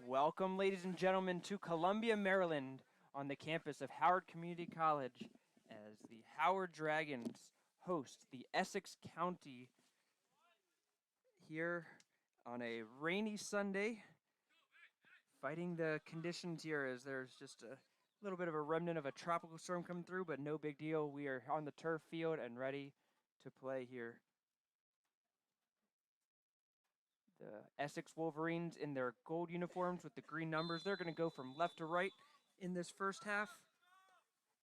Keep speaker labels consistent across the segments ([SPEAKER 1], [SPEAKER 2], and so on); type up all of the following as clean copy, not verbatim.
[SPEAKER 1] Welcome, ladies and gentlemen, to Columbia, Maryland, on the campus of Howard Community College, as the Howard Dragons host the Essex County here on a rainy Sunday, fighting the conditions here as there's just a little bit of a remnant of a tropical storm coming through, but no big deal. We are on the turf field and ready to play here. The Essex Wolverines in their gold uniforms with the green numbers. They're going to go from left to right in this first half.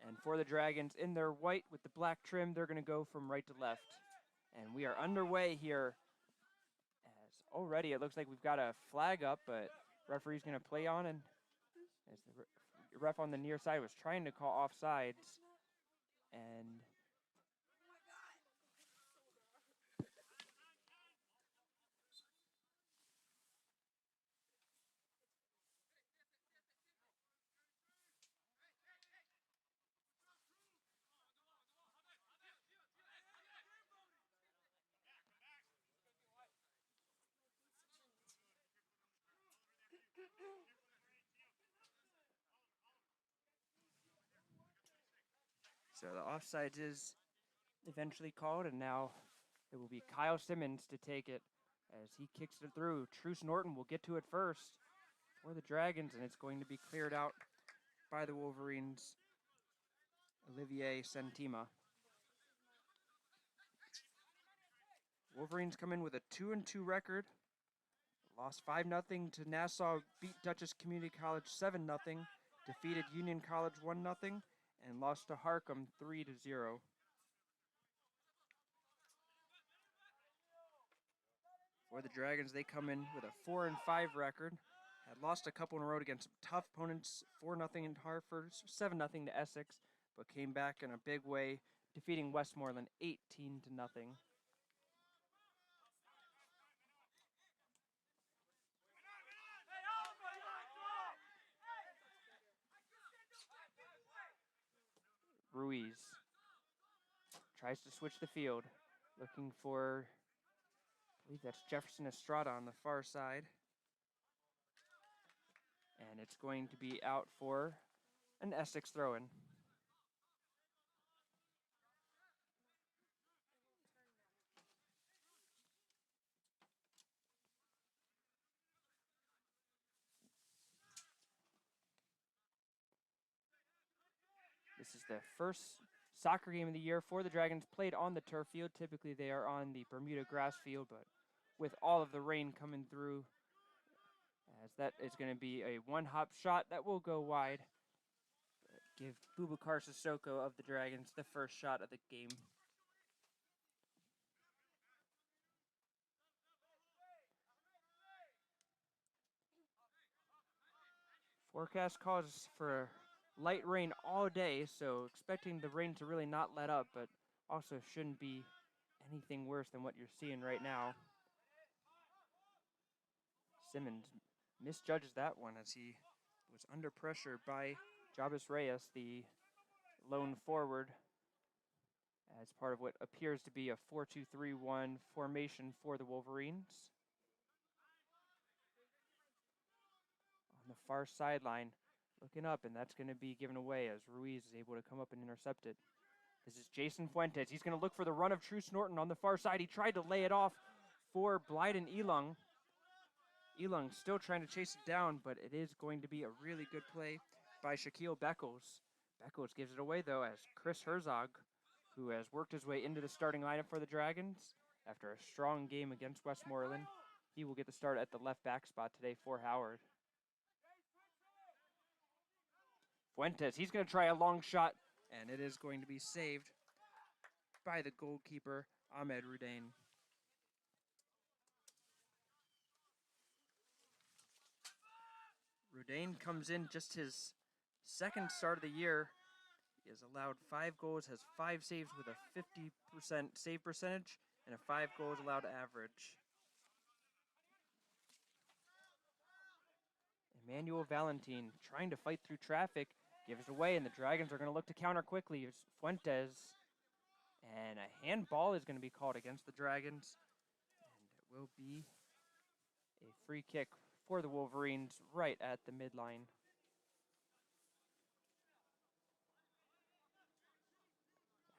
[SPEAKER 1] And for the Dragons in their white with the black trim, they're going to go from right to left. And we are underway here as already it looks like we've got a flag up, but referee's going to play on, and as the ref on the near side was trying to call offsides, and so the offsides is eventually called, and now it will be Kyle Simmons to take it as he kicks it through. Truce Norton will get to it first for the Dragons, and it's going to be cleared out by the Wolverines, Olivier Sentima. Wolverines come in with a 2-2 record. Lost 5-0 to Nassau, beat Dutchess Community College 7-0, defeated Union College 1-0, and lost to Harcum 3-0. For the Dragons, they come in with a 4-5 record. Had lost a couple in a row against some tough opponents, 4-0 in Hartford, 7-0 to Essex, but came back in a big way, defeating Westmoreland 18-0. Ruiz tries to switch the field, looking for, I believe that's Jefferson Estrada on the far side. And it's going to be out for an Essex throw-in. This is the first soccer game of the year for the Dragons, played on the turf field. Typically they are on the Bermuda grass field, but with all of the rain coming through, as that is going to be a one-hop shot that will go wide. Give Boubacar Sissoko of the Dragons the first shot of the game. Forecast calls for light rain all day, so expecting the rain to really not let up, but also shouldn't be anything worse than what you're seeing right now. Simmons misjudges that one as he was under pressure by Jabez Reyes, the lone forward, as part of what appears to be a 4-2-3-1 formation for the Wolverines. On the far sideline, looking up, and that's going to be given away as Ruiz is able to come up and intercept it. This is Jason Fuentes. He's going to look for the run of Truce Norton on the far side. He tried to lay it off for Blyden Elung. Elung still trying to chase it down, but it is going to be a really good play by Shaquille Beckles. Beckles gives it away, though, as Chris Herzog, who has worked his way into the starting lineup for the Dragons after a strong game against Westmoreland. He will get the start at the left back spot today for Howard. Fuentes, he's going to try a long shot, and it is going to be saved by the goalkeeper, Ahmed Rudain. Rudain comes in just his second start of the year. He has allowed 5 goals, has 5 saves with a 50% save percentage, and a 5 goals allowed average. Emmanuel Valentin trying to fight through traffic, gives it away, and the Dragons are going to look to counter quickly. It's Fuentes, and a handball is going to be called against the Dragons, and it will be a free kick for the Wolverines right at the midline.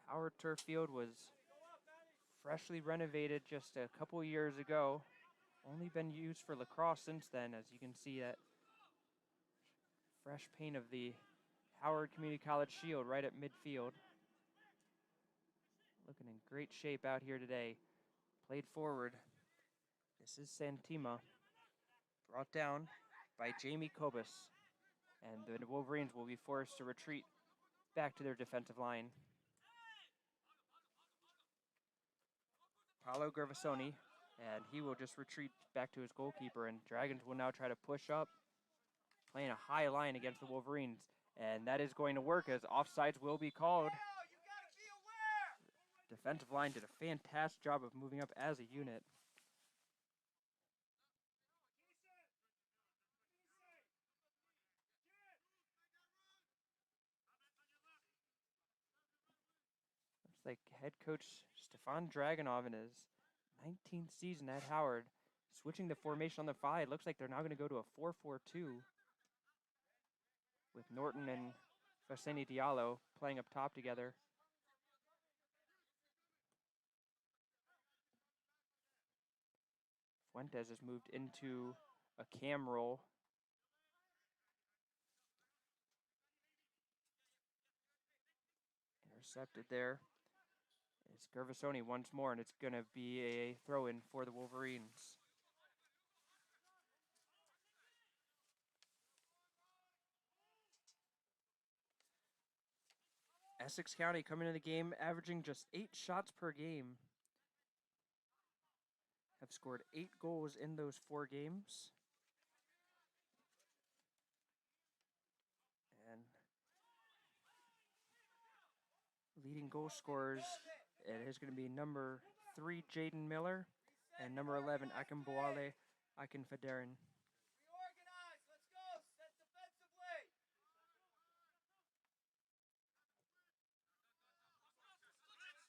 [SPEAKER 1] Howard Turf Field was freshly renovated just a couple years ago. Only been used for lacrosse since then, as you can see that fresh paint of the Howard Community College shield right at midfield. Looking in great shape out here today. Played forward. This is Santima. Brought down by Jamie Kobus. And the Wolverines will be forced to retreat back to their defensive line. Paolo Gervasoni, and he will just retreat back to his goalkeeper, and Dragons will now try to push up, playing a high line against the Wolverines, and that is going to work as offsides will be called. Defensive line did a fantastic job of moving up as a unit. Looks like head coach Stefan Dragunov in his 19th season at Howard, switching the formation on the 5. Looks like they're now going to go to a 4-4-2 with Norton and Faseni Diallo playing up top together. Fuentes has moved into a cam role. Intercepted there. It's Gervasoni once more, and it's going to be a throw-in for the Wolverines. Essex County coming into the game averaging just 8 shots per game. Have scored 8 goals in those 4 games. And leading goal scorers, it is going to be number 3, Jaden Miller, and number 11, Akinboale Akinfederin.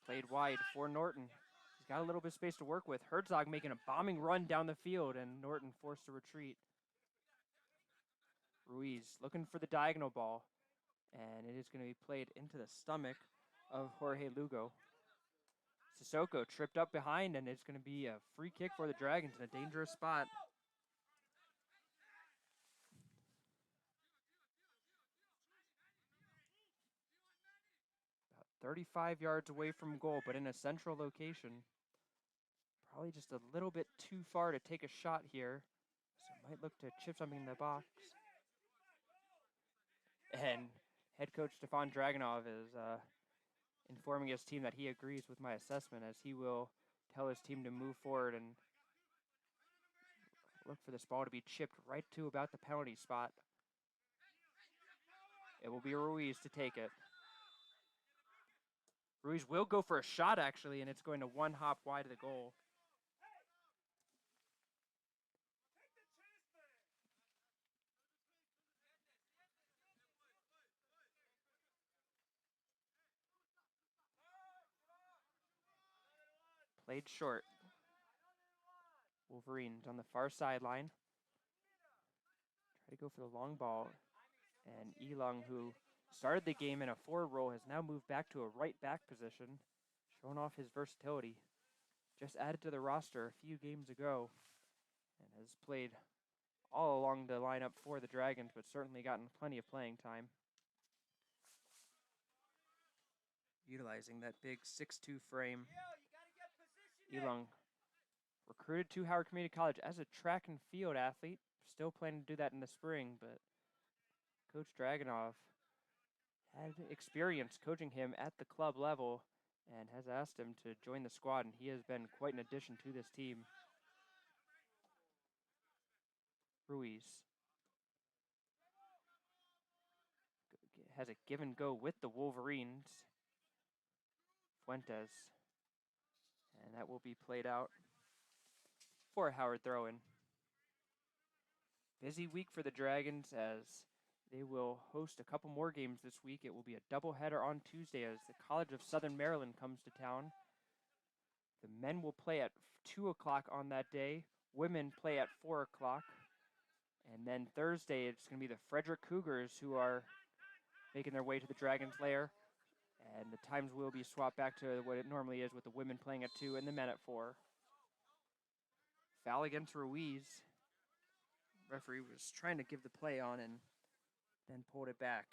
[SPEAKER 1] Played wide for Norton. He's got a little bit of space to work with. Herzog making a bombing run down the field, and Norton forced to retreat. Ruiz looking for the diagonal ball, and it is going to be played into the stomach of Jorge Lugo. Sissoko tripped up behind, and it's going to be a free kick for the Dragons in a dangerous spot. About 35 yards away from goal, but in a central location. Probably just a little bit too far to take a shot here. So might look to chip something in the box. And head coach Stefan Dragunov is informing his team that he agrees with my assessment, as he will tell his team to move forward and look for this ball to be chipped right to about the penalty spot. It will be Ruiz to take it. Ruiz will go for a shot, actually, and it's going to one hop wide of the goal. Played short. Wolverines on the far sideline. Try to go for the long ball. And Elong, who started the game in a forward role, has now moved back to a right back position, showing off his versatility. Just added to the roster a few games ago and has played all along the lineup for the Dragons, but certainly gotten plenty of playing time. Utilizing that big 6'2" frame. Elong recruited to Howard Community College as a track and field athlete. Still planning to do that in the spring, but Coach Dragunov had experience coaching him at the club level and has asked him to join the squad, and he has been quite an addition to this team. Ruiz has a give and go with the Wolverines. Fuentes. And that will be played out for a Howard throw-in. Busy week for the Dragons as they will host a couple more games this week. It will be a doubleheader on Tuesday as the College of Southern Maryland comes to town. The men will play at 2 o'clock on that day. Women play at 4 o'clock. And then Thursday, it's going to be the Frederick Cougars who are making their way to the Dragons' lair. And the times will be swapped back to what it normally is, with the women playing at 2 and the men at 4. Foul against Ruiz. Referee was trying to give the play on and then pulled it back.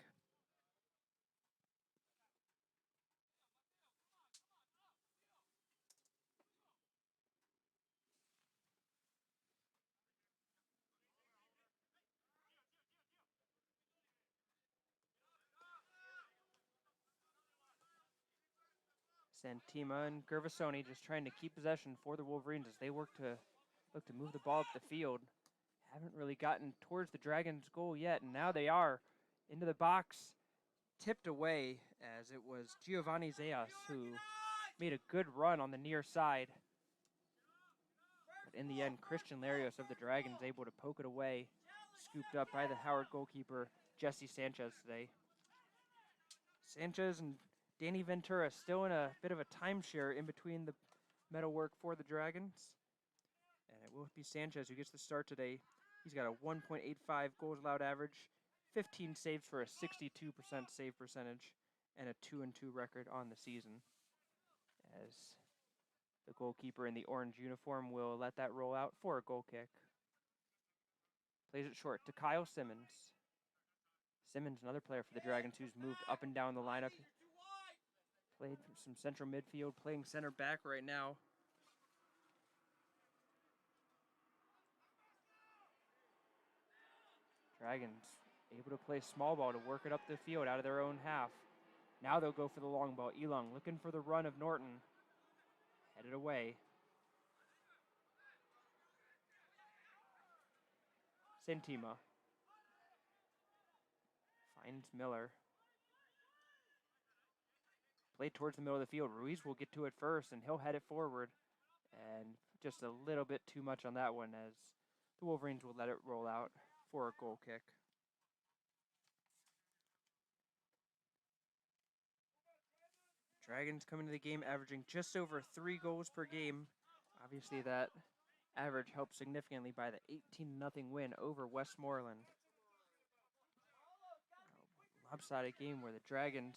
[SPEAKER 1] Santima and Gervasoni just trying to keep possession for the Wolverines as they look to move the ball up the field. Haven't really gotten towards the Dragons' goal yet, and now they are into the box, tipped away, as it was Giovanni Zayas who made a good run on the near side. But in the end, Christian Larios of the Dragons able to poke it away, scooped up by the Howard goalkeeper, Jesse Sanchez today. Sanchez and Danny Ventura still in a bit of a timeshare in between the metalwork for the Dragons. And it will be Sanchez who gets the start today. He's got a 1.85 goals allowed average, 15 saves for a 62% save percentage, and a 2-2 record on the season. As the goalkeeper in the orange uniform will let that roll out for a goal kick. Plays it short to Kyle Simmons. Simmons, another player for the Dragons who's moved up and down the lineup. Played some central midfield, playing center back right now. Dragons able to play small ball to work it up the field out of their own half. Now they'll go for the long ball. Elung looking for the run of Norton. Headed away. Santima finds Miller. Played towards the middle of the field. Ruiz will get to it first, and he'll head it forward. And just a little bit too much on that one, as the Wolverines will let it roll out for a goal kick. Dragons coming to the game averaging just over 3 goals per game. Obviously that average helped significantly by the 18-0 win over Westmoreland. A lopsided game where the Dragons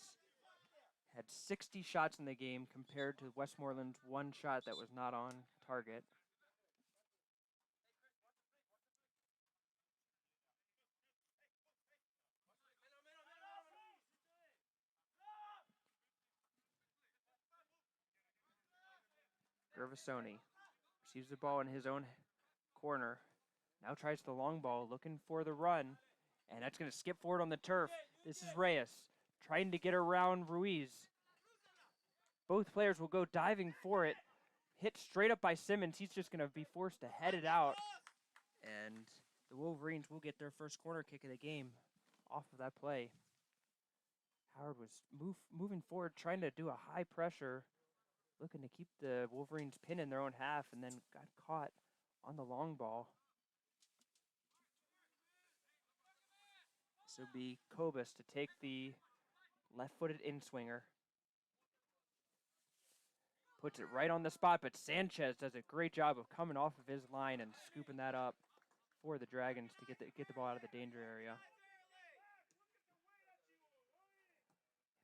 [SPEAKER 1] had 60 shots in the game compared to Westmoreland's 1 shot that was not on target. Gervasoni receives the ball in his own corner. Now tries the long ball, looking for the run. And that's going to skip forward on the turf. This is Reyes trying to get around Ruiz. Both players will go diving for it. Hit straight up by Simmons. He's just going to be forced to head it out. And the Wolverines will get their first corner kick of the game off of that play. Howard was moving forward, trying to do a high pressure, looking to keep the Wolverines pinned in their own half, and then got caught on the long ball. This will be Kobus to take the left-footed in-swinger. Puts it right on the spot, but Sanchez does a great job of coming off of his line and scooping that up for the Dragons to get the ball out of the danger area.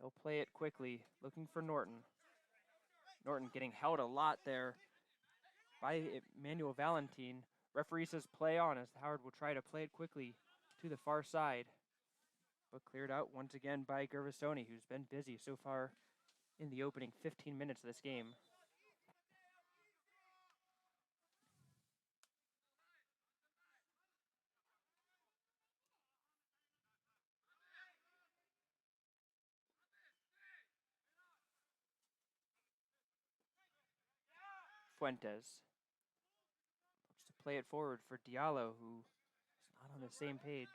[SPEAKER 1] He'll play it quickly, looking for Norton. Norton getting held a lot there by Emmanuel Valentin. Referee says play on, as Howard will try to play it quickly to the far side. But cleared out once again by Gervasoni, who's been busy so far in the opening 15 minutes of this game. Fuentes looks to play it forward for Diallo, who is not on the same page.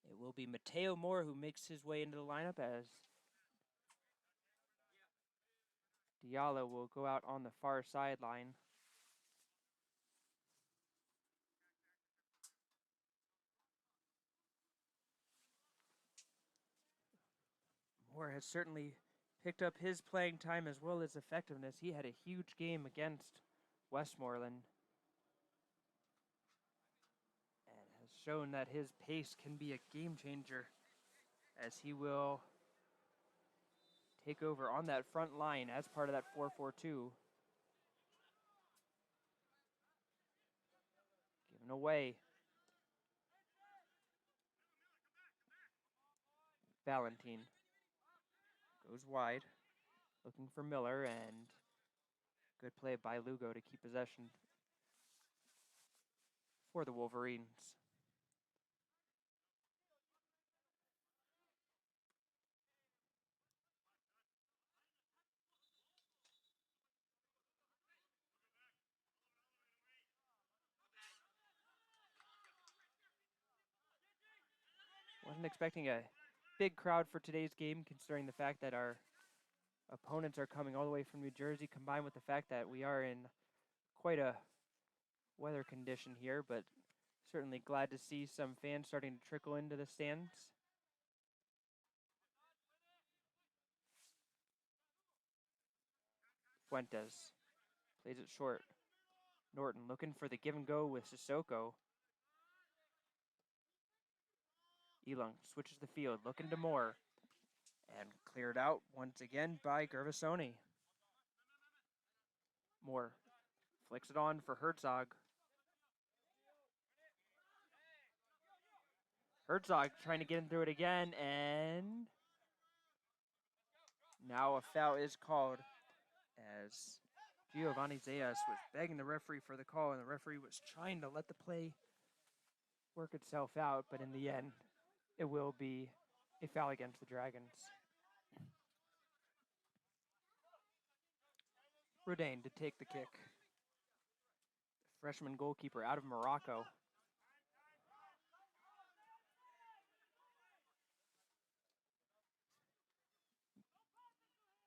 [SPEAKER 1] It will be Mateo Moore who makes his way into the lineup, as Diallo will go out on the far sideline. Moore has certainly picked up his playing time as well as effectiveness. He had a huge game against Westmoreland and has shown that his pace can be a game changer as he will take over on that front line as part of that 4-4-2. Given away. Valentine goes wide, looking for Miller, and good play by Lugo to keep possession for the Wolverines. Wasn't expecting a big crowd for today's game, considering the fact that our opponents are coming all the way from New Jersey, combined with the fact that we are in quite a weather condition here, but certainly glad to see some fans starting to trickle into the stands. Fuentes plays it short. Norton looking for the give and go with Sissoko. Elung switches the field, looking to Moore. And cleared out once again by Gervasoni. Moore flicks it on for Herzog. Herzog trying to get him through it again, and now a foul is called as Giovanni Zayas was begging the referee for the call, and the referee was trying to let the play work itself out, but in the end, it will be a foul against the Dragons. Rodain to take the kick. The freshman goalkeeper out of Morocco.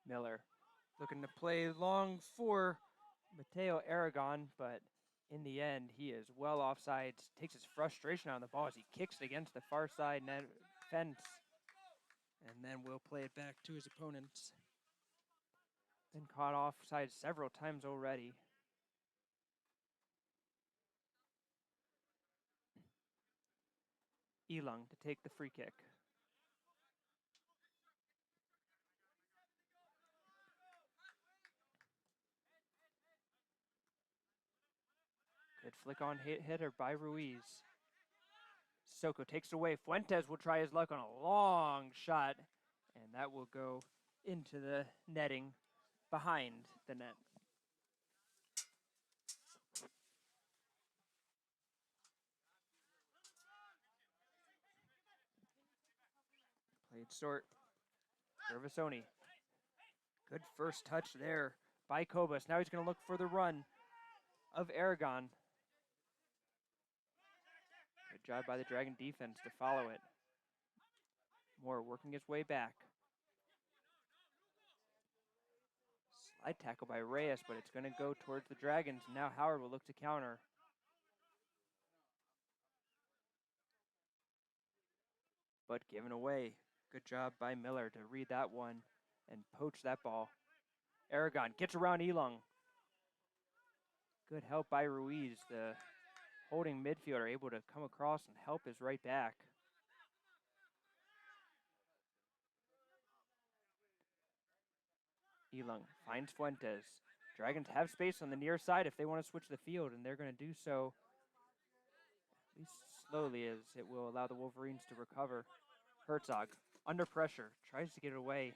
[SPEAKER 1] Miller looking to play long for Mateo Aragon, but in the end, he is well offsides, takes his frustration out of the ball as he kicks it against the far side net fence, and then will play it back to his opponents. Been caught offside several times already. Elung to take the free kick. Good flick on hitter by Ruiz. Soko takes it away. Fuentes will try his luck on a long shot, and that will go into the netting behind the net. Played short. Gervasoni. Good first touch there by Kobus. Now he's going to look for the run of Aragon. Good job by the Dragon defense to follow it. Moore working his way back. Slide tackle by Reyes, but it's going to go towards the Dragons. Now Howard will look to counter. But given away. Good job by Miller to read that one and poach that ball. Aragon gets around Elung. Good help by Ruiz. The holding midfielder able to come across and help his right back. Elung finds Fuentes. Dragons have space on the near side if they want to switch the field, and they're going to do so at least slowly, as it will allow the Wolverines to recover. Herzog, under pressure, tries to get it away.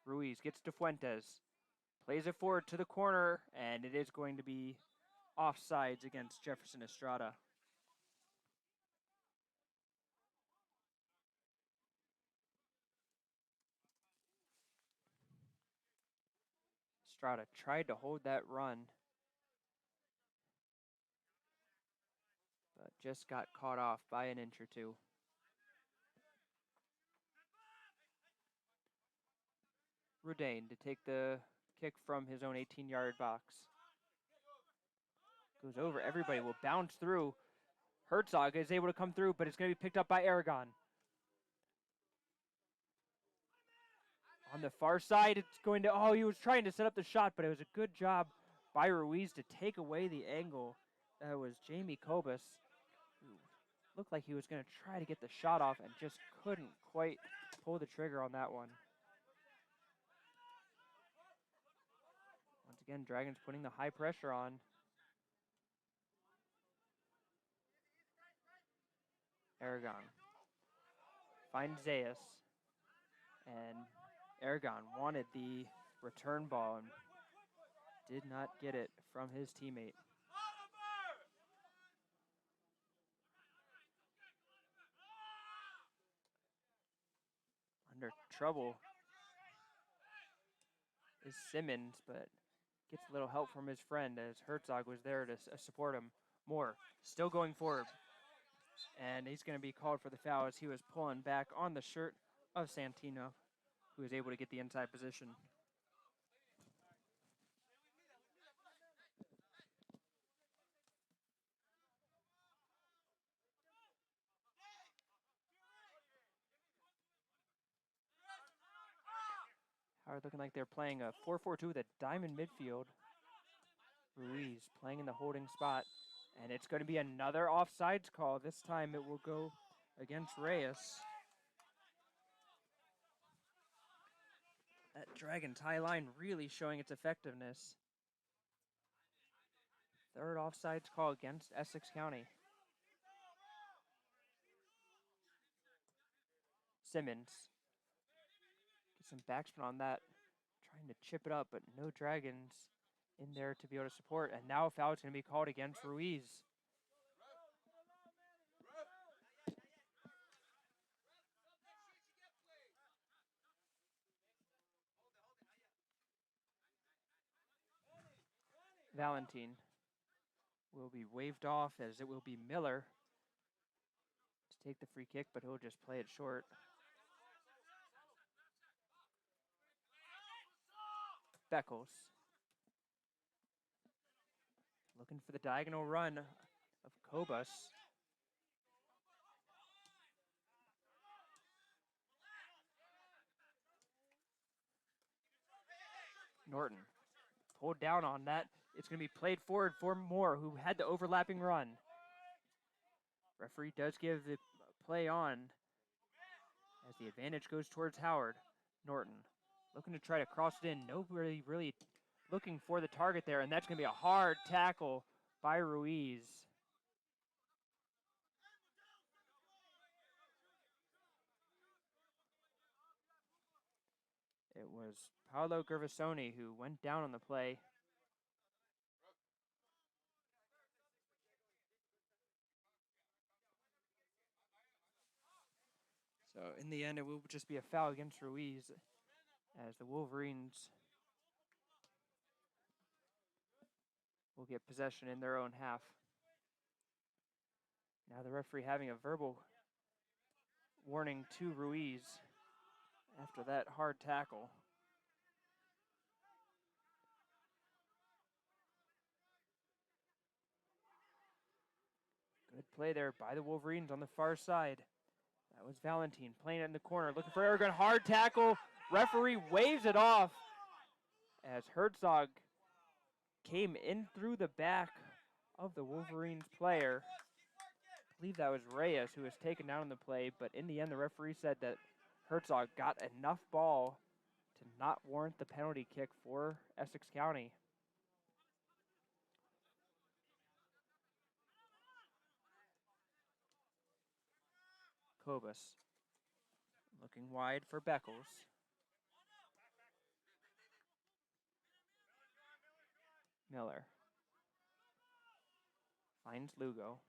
[SPEAKER 1] Ruiz gets to Fuentes, plays it forward to the corner, and it is going to be offsides against Jefferson Estrada. Estrada tried to hold that run, but just got caught off by an inch or two. Rodain to take the kick from his own 18-yard box. Goes over, everybody will bounce through. Herzog is able to come through, but it's going to be picked up by Aragon. On the far side, it's going to, oh, he was trying to set up the shot, but it was a good job by Ruiz to take away the angle. That was Jamie Kobus, who looked like he was going to try to get the shot off and just couldn't quite pull the trigger on that one. Once again, Dragons putting the high pressure on. Aragon finds Zayas, and Aragon wanted the return ball and did not get it from his teammate. Under trouble is Simmons, but gets a little help from his friend as Herzog was there to support him more. Still going forward. And he's going to be called for the foul as he was pulling back on the shirt of Santino, who was able to get the inside position. Howard looking like they're playing a 4-4-2 with a diamond midfield. Ruiz playing in the holding spot. And it's going to be another offsides call. This time it will go against Reyes. That Dragons high line really showing its effectiveness. Third offsides call against Essex County. Simmons gets some backspin on that, trying to chip it up, but no Dragons in there to be able to support. And now a foul is going to be called against Ruiz. Valentin will be waved off as it will be Miller to take the free kick, but he'll just play it short. Beckles looking for the diagonal run of Kobus. Norton pulled down on that. It's going to be played forward for Moore, who had the overlapping run. Referee does give the play on as the advantage goes towards Howard. Norton looking to try to cross it in. Nobody really looking for the target there, and that's going to be a hard tackle by Ruiz. It was Paolo Gervasoni who went down on the play. So in the end, it will just be a foul against Ruiz as the Wolverines will get possession in their own half. Now the referee having a verbal warning to Ruiz after that hard tackle. Good play there by the Wolverines on the far side. That was Valentin playing it in the corner, looking for Aragon. Hard tackle. Referee waves it off as Herzog came in through the back of the Wolverines player. I believe that was Reyes who was taken down in the play, but in the end, the referee said that Herzog got enough ball to not warrant the penalty kick for Essex County. Kobus looking wide for Beckles. Miller finds Lugo.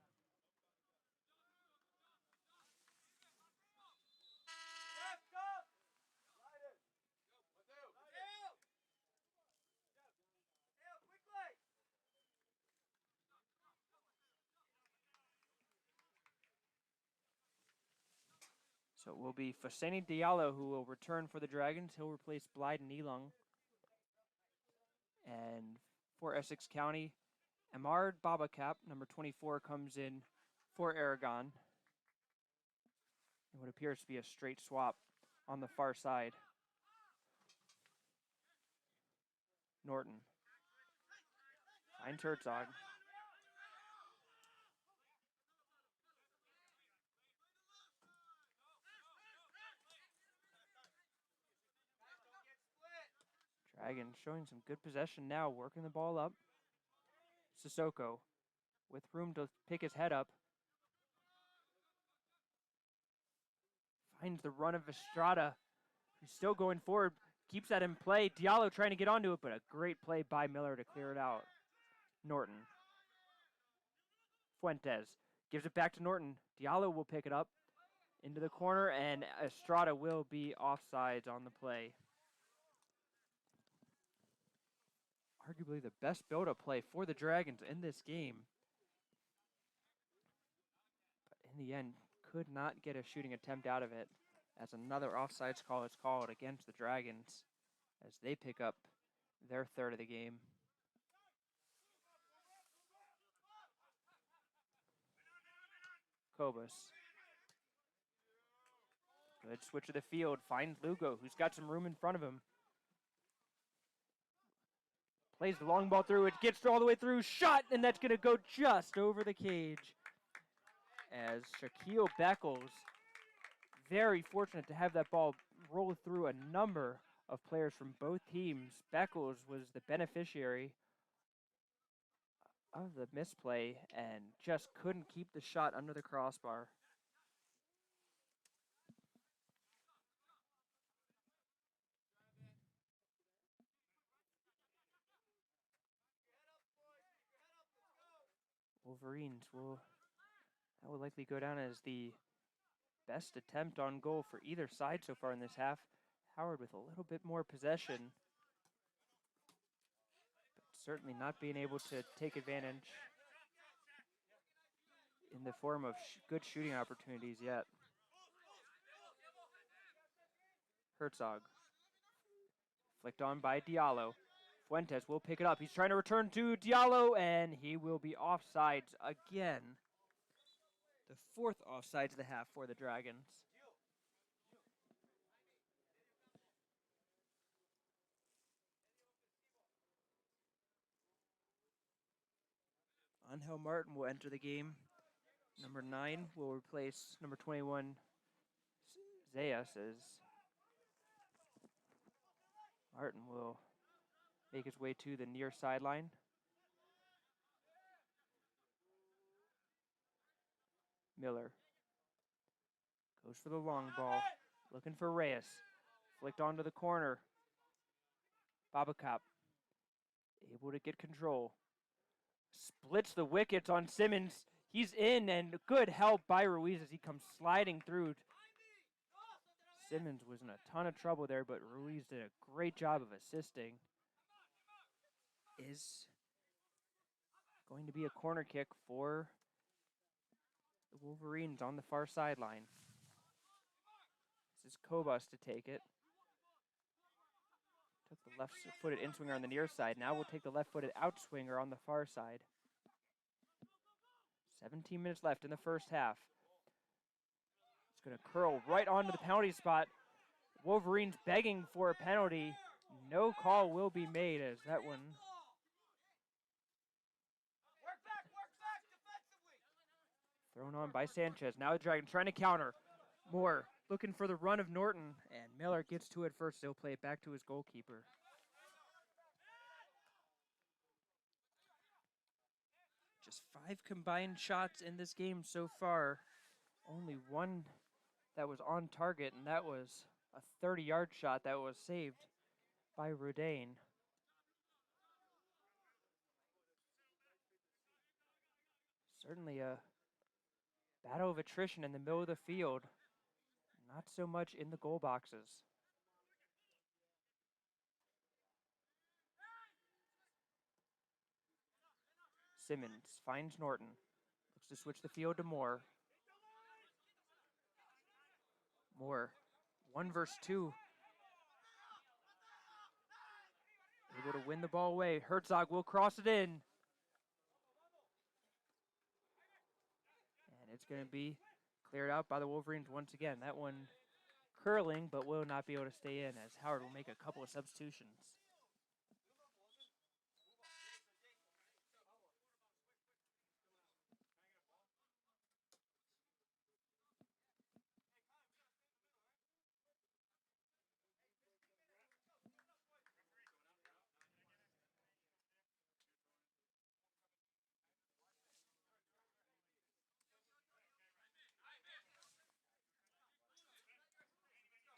[SPEAKER 1] So it will be Faseni Diallo who will return for the Dragons. He'll replace Blyden Elung. And for Essex County, Amard Babacap, number 24, comes in for Aragon. And what appears to be a straight swap on the far side. Norton. Finds Herzog. Dragons showing some good possession now, working the ball up. Sissoko with room to pick his head up. Finds the run of Estrada, who's still going forward. Keeps that in play. Diallo trying to get onto it, but a great play by Miller to clear it out. Norton. Fuentes gives it back to Norton. Diallo will pick it up into the corner, and Estrada will be offsides on the play. Arguably the best build-up play for the Dragons in this game. But in the end, could not get a shooting attempt out of it, as another offsides call is called against the Dragons as they pick up their third of the game. Kobus. Good switch of the field. Finds Lugo, who's got some room in front of him. Plays the long ball through. It gets all the way through. Shot, and that's going to go just over the cage. As Shaquille Beckles, very fortunate to have that ball roll through a number of players from both teams. Beckles was the beneficiary of the misplay and just couldn't keep the shot under the crossbar. Wolverines that will likely go down as the best attempt on goal for either side so far in this half. Howard with a little bit more possession, but certainly not being able to take advantage in the form of good shooting opportunities yet. Herzog. Flicked on by Diallo. Fuentes will pick it up. He's trying to return to Diallo, and he will be offsides again. The fourth offsides of the half for the Dragons. Angel Martin will enter the game. Number 9 will replace number 21, Zayas, as Martin will make his way to the near sideline. Miller goes for the long ball, looking for Reyes. Flicked onto the corner. Babacop able to get control. Splits the wickets on Simmons. He's in, and good help by Ruiz as he comes sliding through. Simmons was in a ton of trouble there, but Ruiz did a great job of assisting. Is going to be a corner kick for the Wolverines on the far sideline. This is Kobus to take it. Took the left-footed in-swinger on the near side. Now we'll take the left-footed out-swinger on the far side. 17 minutes left in the first half. It's going to curl right onto the penalty spot. Wolverines begging for a penalty. No call will be made as that one thrown on by Sanchez. Now the Dragons trying to counter. Moore looking for the run of Norton, and Miller gets to it first. He'll play it back to his goalkeeper. Just 5 combined shots in this game so far. Only one that was on target, and that was a 30-yard shot that was saved by Rodain. Certainly a battle of attrition in the middle of the field. Not so much in the goal boxes. Simmons finds Norton. Looks to switch the field to Moore. Moore, 1 versus 2. Able to win the ball away. Herzog will cross it in. And it's going to be cleared out by the Wolverines once again. That one curling, but will not be able to stay in as Howard will make a couple of substitutions.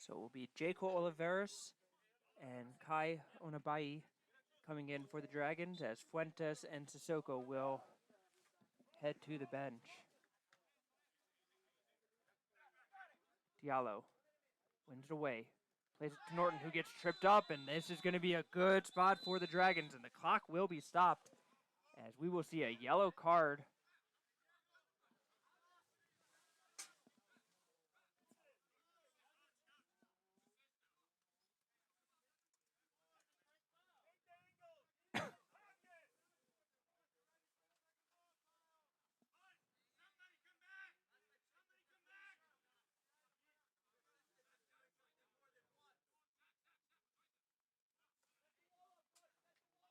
[SPEAKER 1] So it will be Jaco Oliveros and Kai Onabai coming in for the Dragons, as Fuentes and Sissoko will head to the bench. Diallo wins it away. Plays it to Norton, who gets tripped up, and this is going to be a good spot for the Dragons, and the clock will be stopped as we will see a yellow card.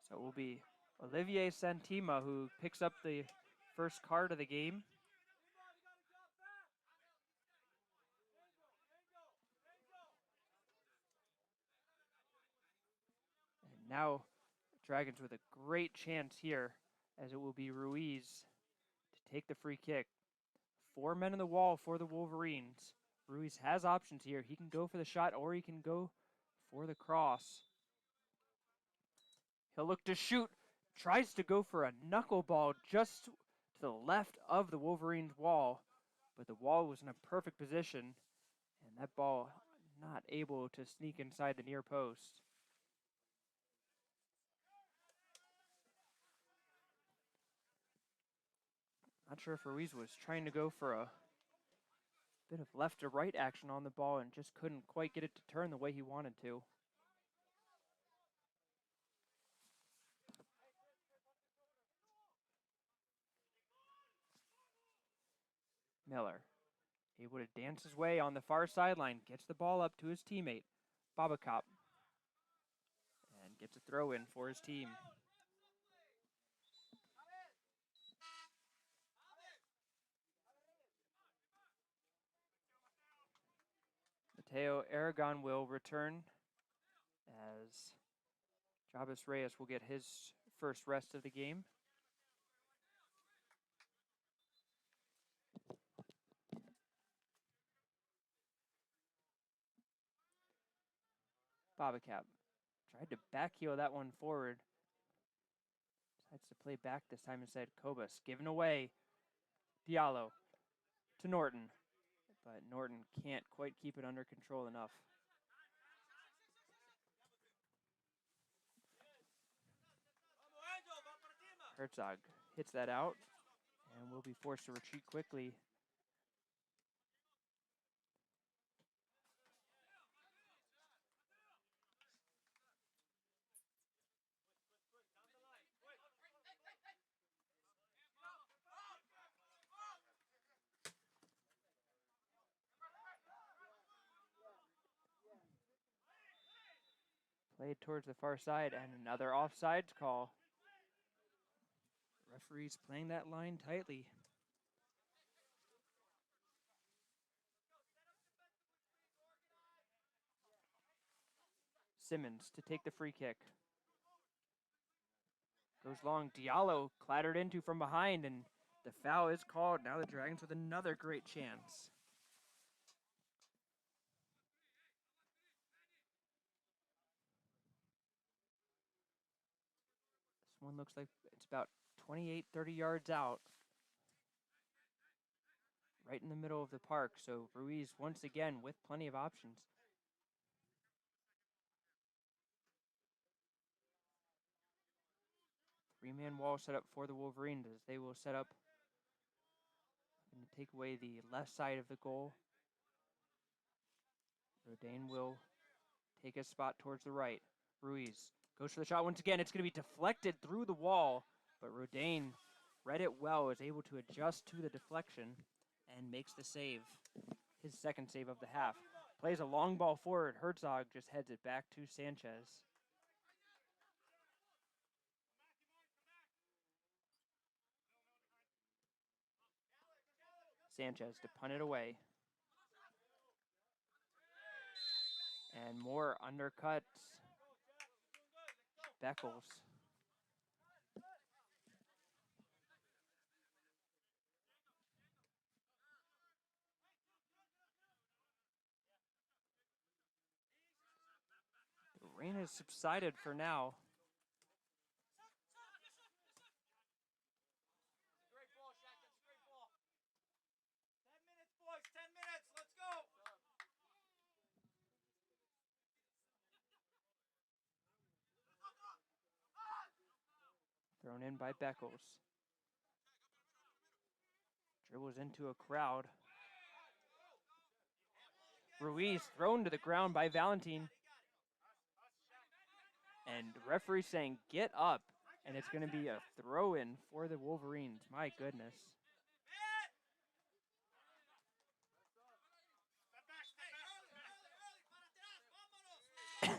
[SPEAKER 1] So it will be Olivier Santima who picks up the first card of the game. And now Dragons with a great chance here, as it will be Ruiz to take the free kick. 4 men in the wall for the Wolverines. Ruiz has options here. He can go for the shot or he can go for the cross. He'll look to shoot. Tries to go for a knuckleball just to the left of the Wolverines' wall. But the wall was in a perfect position. And that ball not able to sneak inside the near post. Not sure if Ruiz was trying to go for a bit of left to right action on the ball and just couldn't quite get it to turn the way he wanted to. Miller able to dance his way on the far sideline, gets the ball up to his teammate, Babakop, and gets a throw in for his team. Mateo Aragon will return as Jabez Reyes will get his first rest of the game. Babakop tried to backheel that one forward. Decides to play back this time instead. Kobus given away. Diallo to Norton, but Norton can't quite keep it under control enough. Herzog hits that out and will be forced to retreat quickly. Played towards the far side, and another offsides call. Referees playing that line tightly. Simmons to take the free kick. Goes long. Diallo clattered into from behind, and the foul is called. Now the Dragons with another great chance. This one looks like it's about 28, 30 yards out. Right in the middle of the park, so Ruiz once again with plenty of options. Three-man wall set up for the Wolverines as they will set up and take away the left side of the goal. Rodane will take a spot towards the right. Ruiz goes for the shot once again. It's going to be deflected through the wall, but Rodane read it well, is able to adjust to the deflection and makes the save. His second save of the half. Plays a long ball forward. Herzog just heads it back to Sanchez. Sanchez to punt it away. And more undercuts. Beckles. Rain has subsided for now. Thrown in by Beckles. Dribbles into a crowd. Ruiz thrown to the ground by Valentine. And referee saying, get up. And it's going to be a throw-in for the Wolverines. My goodness. So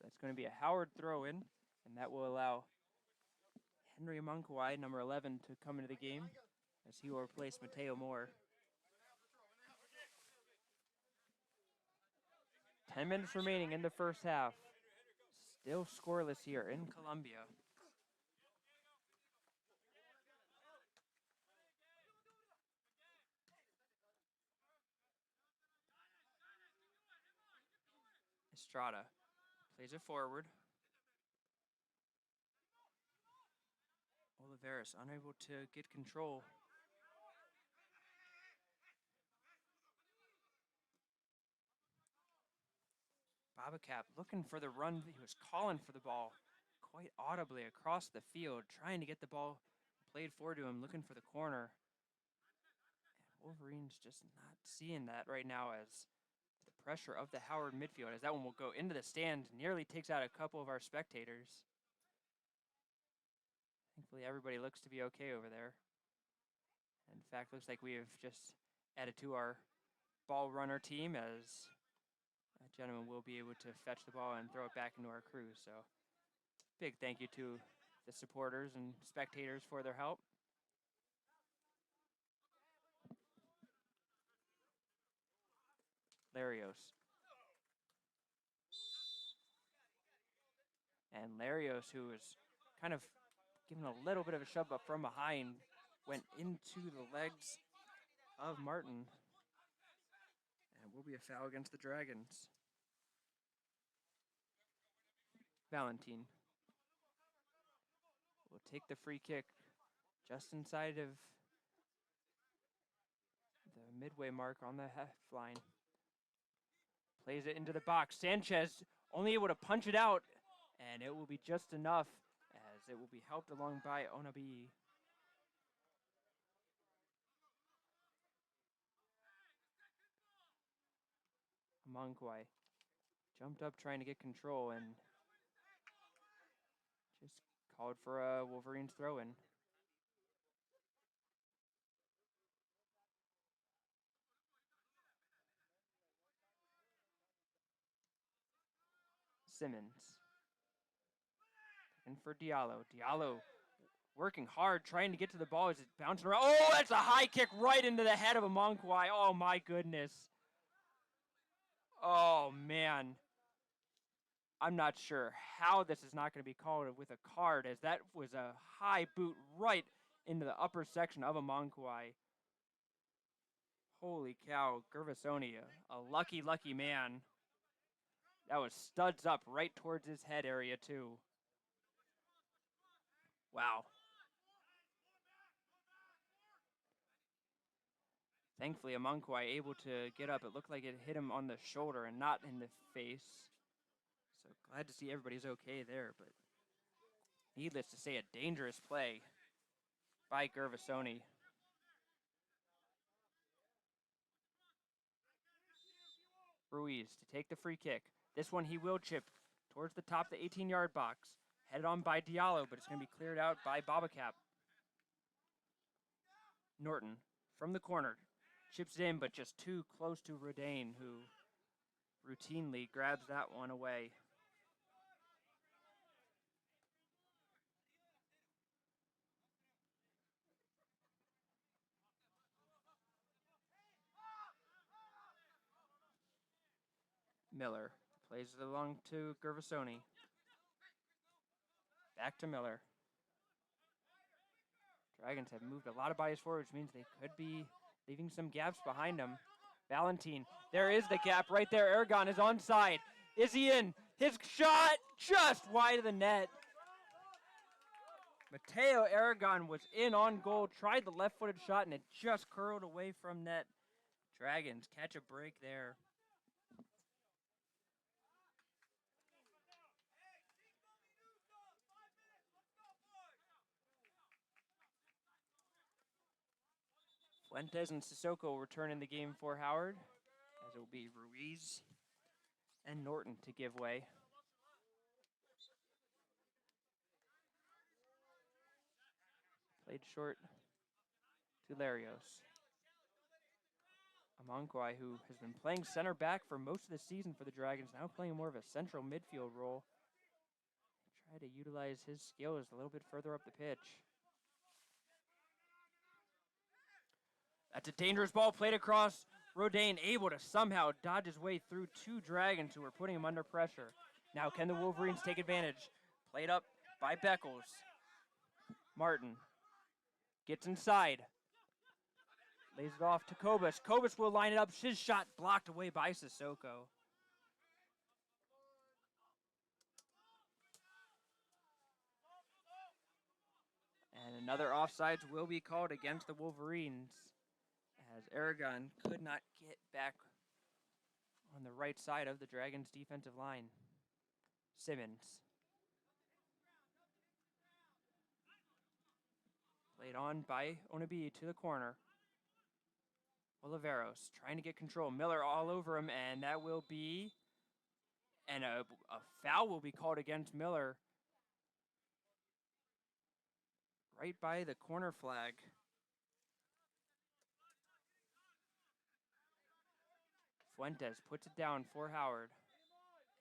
[SPEAKER 1] that's going to be a Howard throw-in. And that will allow Henry Amankwai, number 11, to come into the game as he will replace Mateo Moore. 10 minutes remaining in the first half. Still scoreless here in Columbia. Estrada plays it forward. Oliveras unable to get control. Babacap looking for the run. He was calling for the ball quite audibly across the field, trying to get the ball played forward to him, looking for the corner. And Wolverines just not seeing that right now as the pressure of the Howard midfield, as that one will go into the stand, nearly takes out a couple of our spectators. Thankfully, everybody looks to be okay over there. In fact, looks like we have just added to our ball runner team, as that gentleman will be able to fetch the ball and throw it back into our crew. So big thank you to the supporters and spectators for their help. Larios. And Larios, who was kind of given a little bit of a shove up from behind, went into the legs of Martin. And it will be a foul against the Dragons. Valentine will take the free kick just inside of the midway mark on the half line. Plays it into the box. Sanchez only able to punch it out, and it will be just enough as it will be helped along by Onabi. Amankwai jumped up trying to get control and just called for a Wolverines throw-in. Simmons. And for Diallo. Diallo working hard, trying to get to the ball as it's bouncing around. Oh, that's a high kick right into the head of Amankwai. Oh, my goodness. Oh, man. I'm not sure how this is not going to be called with a card, as that was a high boot right into the upper section of Amankwai. Holy cow, Gervasoni, a lucky, lucky man. That was studs up right towards his head area, too. Wow. Thankfully, Amankwai able to get up. It looked like it hit him on the shoulder and not in the face. So glad to see everybody's okay there, but needless to say, a dangerous play by Gervasoni. Ruiz to take the free kick. This one he will chip towards the top of the 18-yard box. Headed on by Diallo, but it's going to be cleared out by Babacap. Norton from the corner. Chips it in, but just too close to Rodane, who routinely grabs that one away. Miller plays it along to Gervasoni. Back to Miller. Dragons have moved a lot of bodies forward, which means they could be leaving some gaps behind them. Valentine, there is the gap right there. Aragon is onside. Is he in? His shot just wide of the net. Mateo Aragon was in on goal, tried the left-footed shot, and it just curled away from net. Dragons catch a break there. Fuentes and Sissoko return in the game for Howard, as it will be Ruiz and Norton to give way. Played short to Larios. Amankwai, who has been playing center back for most of the season for the Dragons, now playing more of a central midfield role. Try to utilize his skills a little bit further up the pitch. That's a dangerous ball played across. Rodane able to somehow dodge his way through two Dragons who are putting him under pressure. Now can the Wolverines take advantage? Played up by Beckles. Martin gets inside. Lays it off to Kobus. Kobus will line it up. His shot blocked away by Sissoko. And another offsides will be called against the Wolverines, as Aragon could not get back on the right side of the Dragons' defensive line. Simmons. Played on by Onabi to the corner. Oliveros trying to get control. Miller all over him, and that will be... And a foul will be called against Miller. Right by the corner flag. Fuentes puts it down for Howard.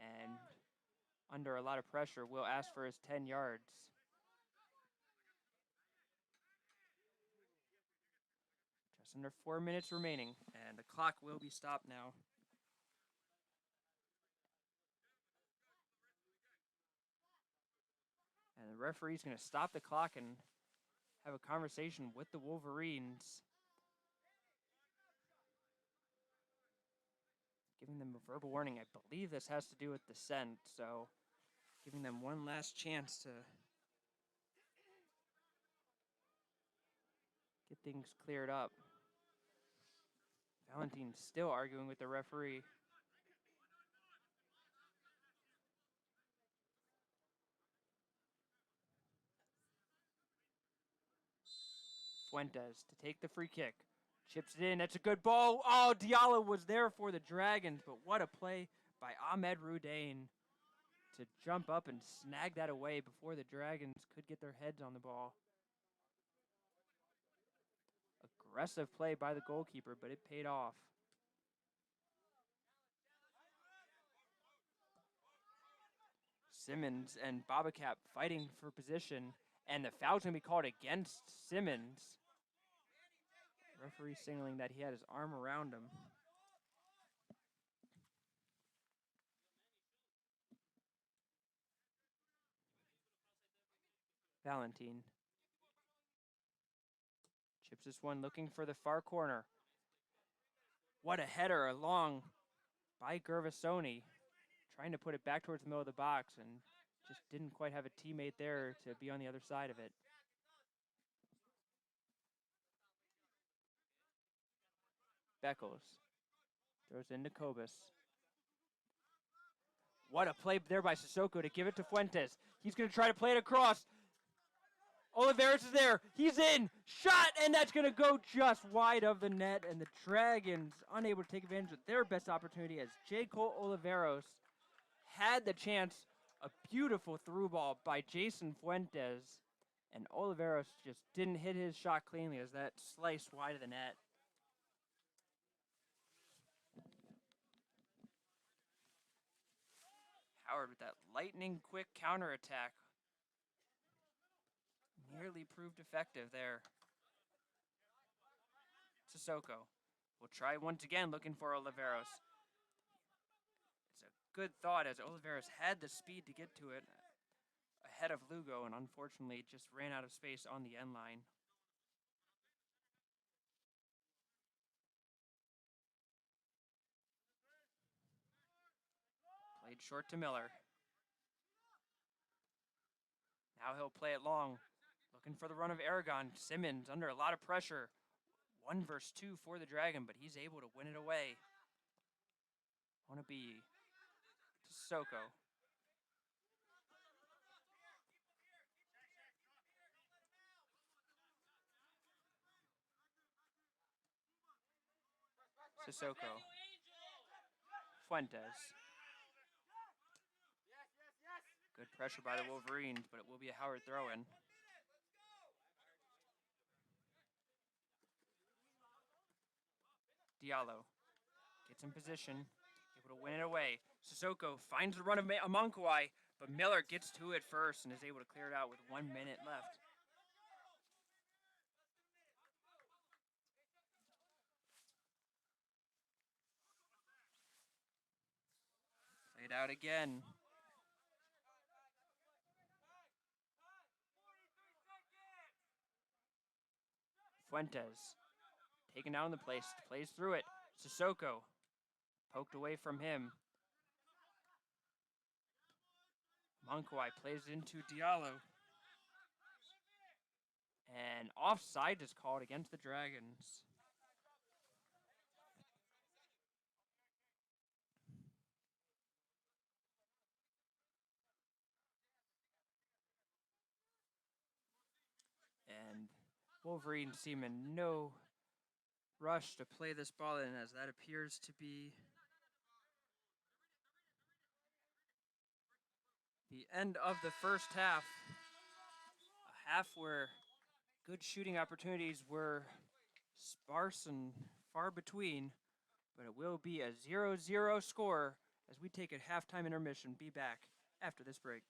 [SPEAKER 1] And under a lot of pressure, will ask for his 10 yards. Just under 4 minutes remaining, and the clock will be stopped now. And the referee's going to stop the clock and have a conversation with the Wolverines, giving them a verbal warning. I believe this has to do with dissent, so giving them one last chance to get things cleared up. Valentine's still arguing with the referee. Fuentes to take the free kick. Chips it in. That's a good ball. Oh, Diallo was there for the Dragons, but what a play by Ahmed Rudain to jump up and snag that away before the Dragons could get their heads on the ball. Aggressive play by the goalkeeper, but it paid off. Simmons and Babacap fighting for position, and the foul's going to be called against Simmons. Referee signaling that he had his arm around him. Valentine chips this one, looking for the far corner. What a header along by Gervasoni, trying to put it back towards the middle of the box, and just didn't quite have a teammate there to be on the other side of it. Beckles throws into Kobus. What a play there by Sissoko to give it to Fuentes. He's going to try to play it across. Oliveros is there. He's in. Shot, and that's going to go just wide of the net, and the Dragons unable to take advantage of their best opportunity as J. Cole Oliveros had the chance. A beautiful through ball by Jason Fuentes, and Oliveros just didn't hit his shot cleanly as that sliced wide of the net. Howard with that lightning quick counterattack. Nearly proved effective there. Sissoko will try once again, looking for Oliveros. It's a good thought as Oliveros had the speed to get to it ahead of Lugo, and unfortunately just ran out of space on the end line. Played short to Miller. Now he'll play it long. Looking for the run of Aragon. Simmons under a lot of pressure. 1 versus 2 for the Dragon, but he's able to win it away. Want to be Sissoko. Sissoko. Fuentes. Good pressure by the Wolverines, but it will be a Howard throw-in. Diallo gets in position, able to win it away. Sissoko finds the run of Amankwai, but Miller gets to it first and is able to clear it out with 1 minute left. Played out again. Fuentes taken down the place, plays through it. Sissoko poked away from him. Mankwai plays into Diallo. And offside is called against the Dragons. And Wolverines seem in no rush to play this ball in, as that appears to be the end of the first half. A half where good shooting opportunities were sparse and far between, but it will be a 0-0 score as we take a halftime intermission. Be back after this break.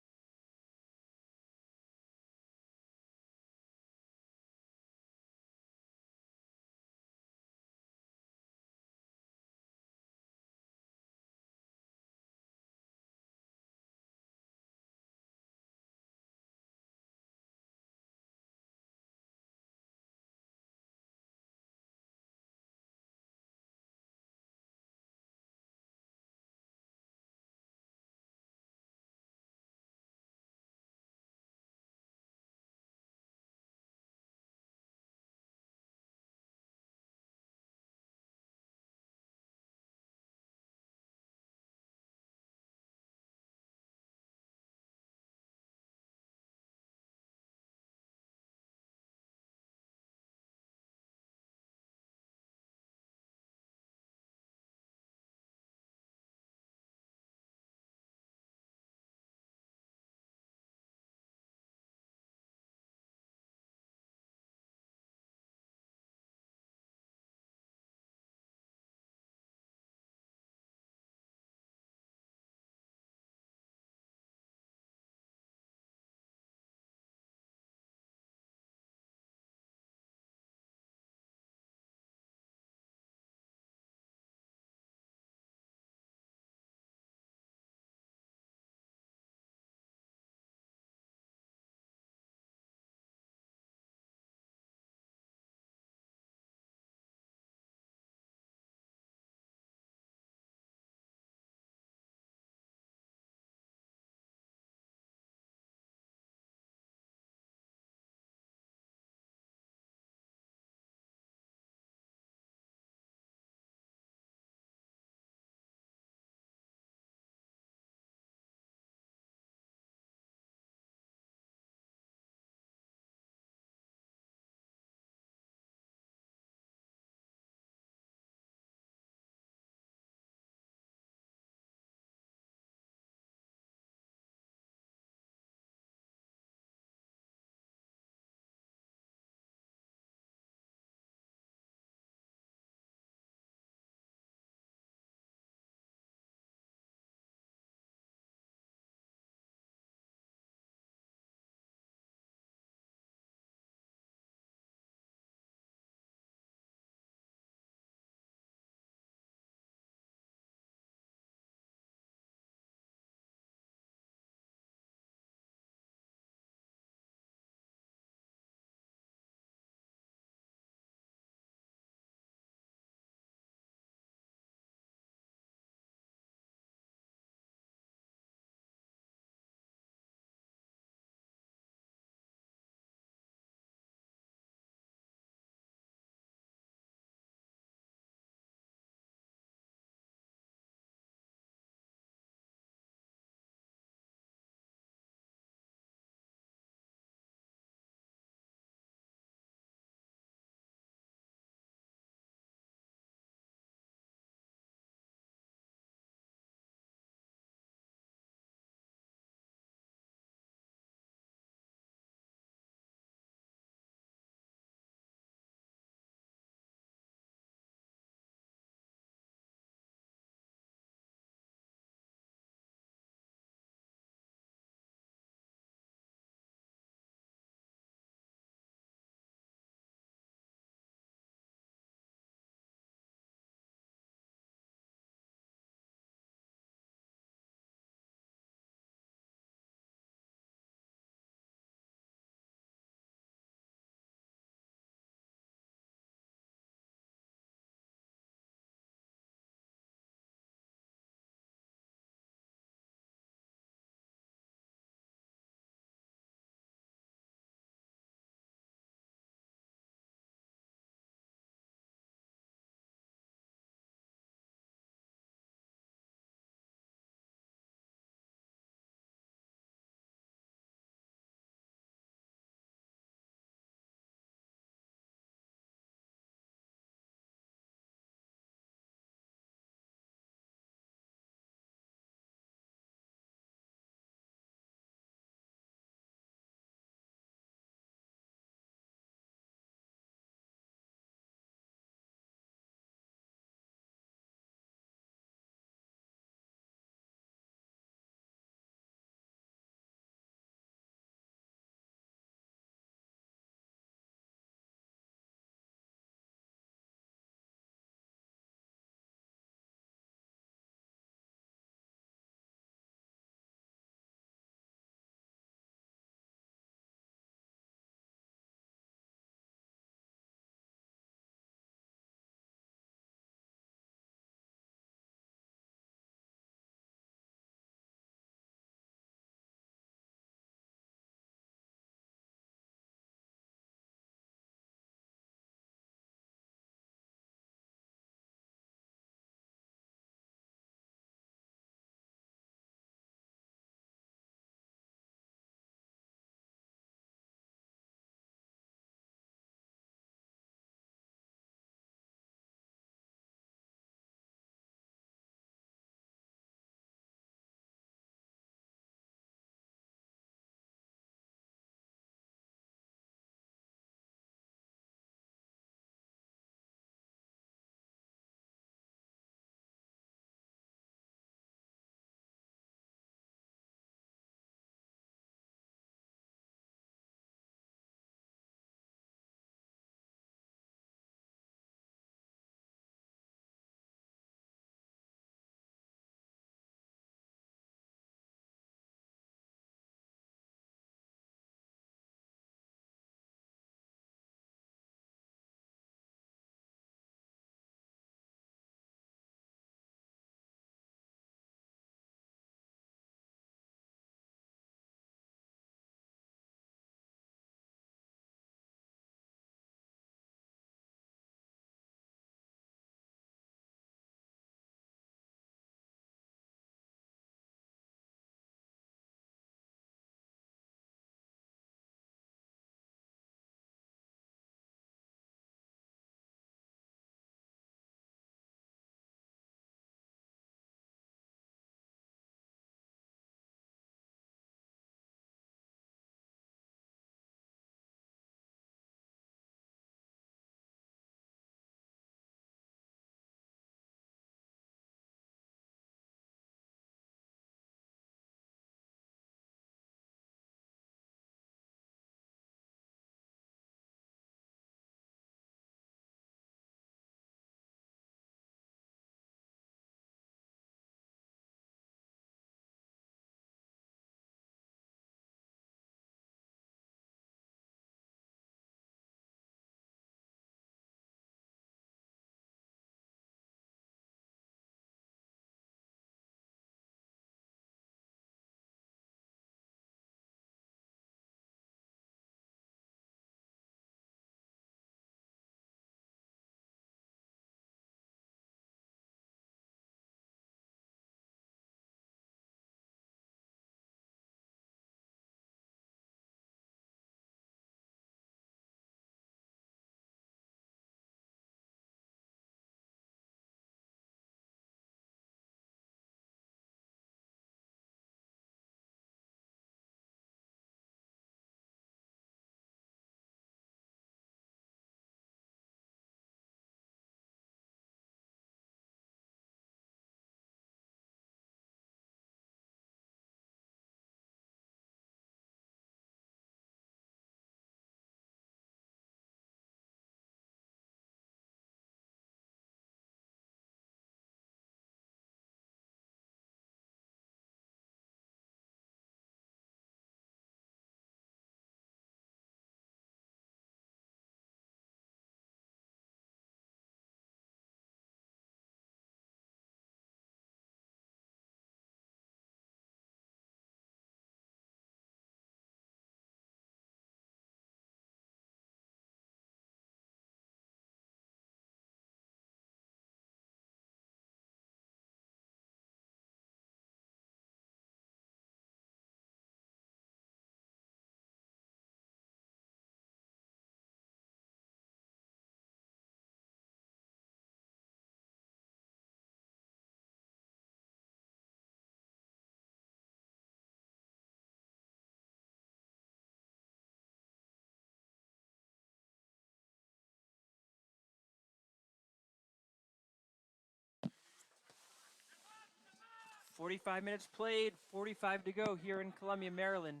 [SPEAKER 1] 45 minutes played, 45 to go here in Columbia, Maryland,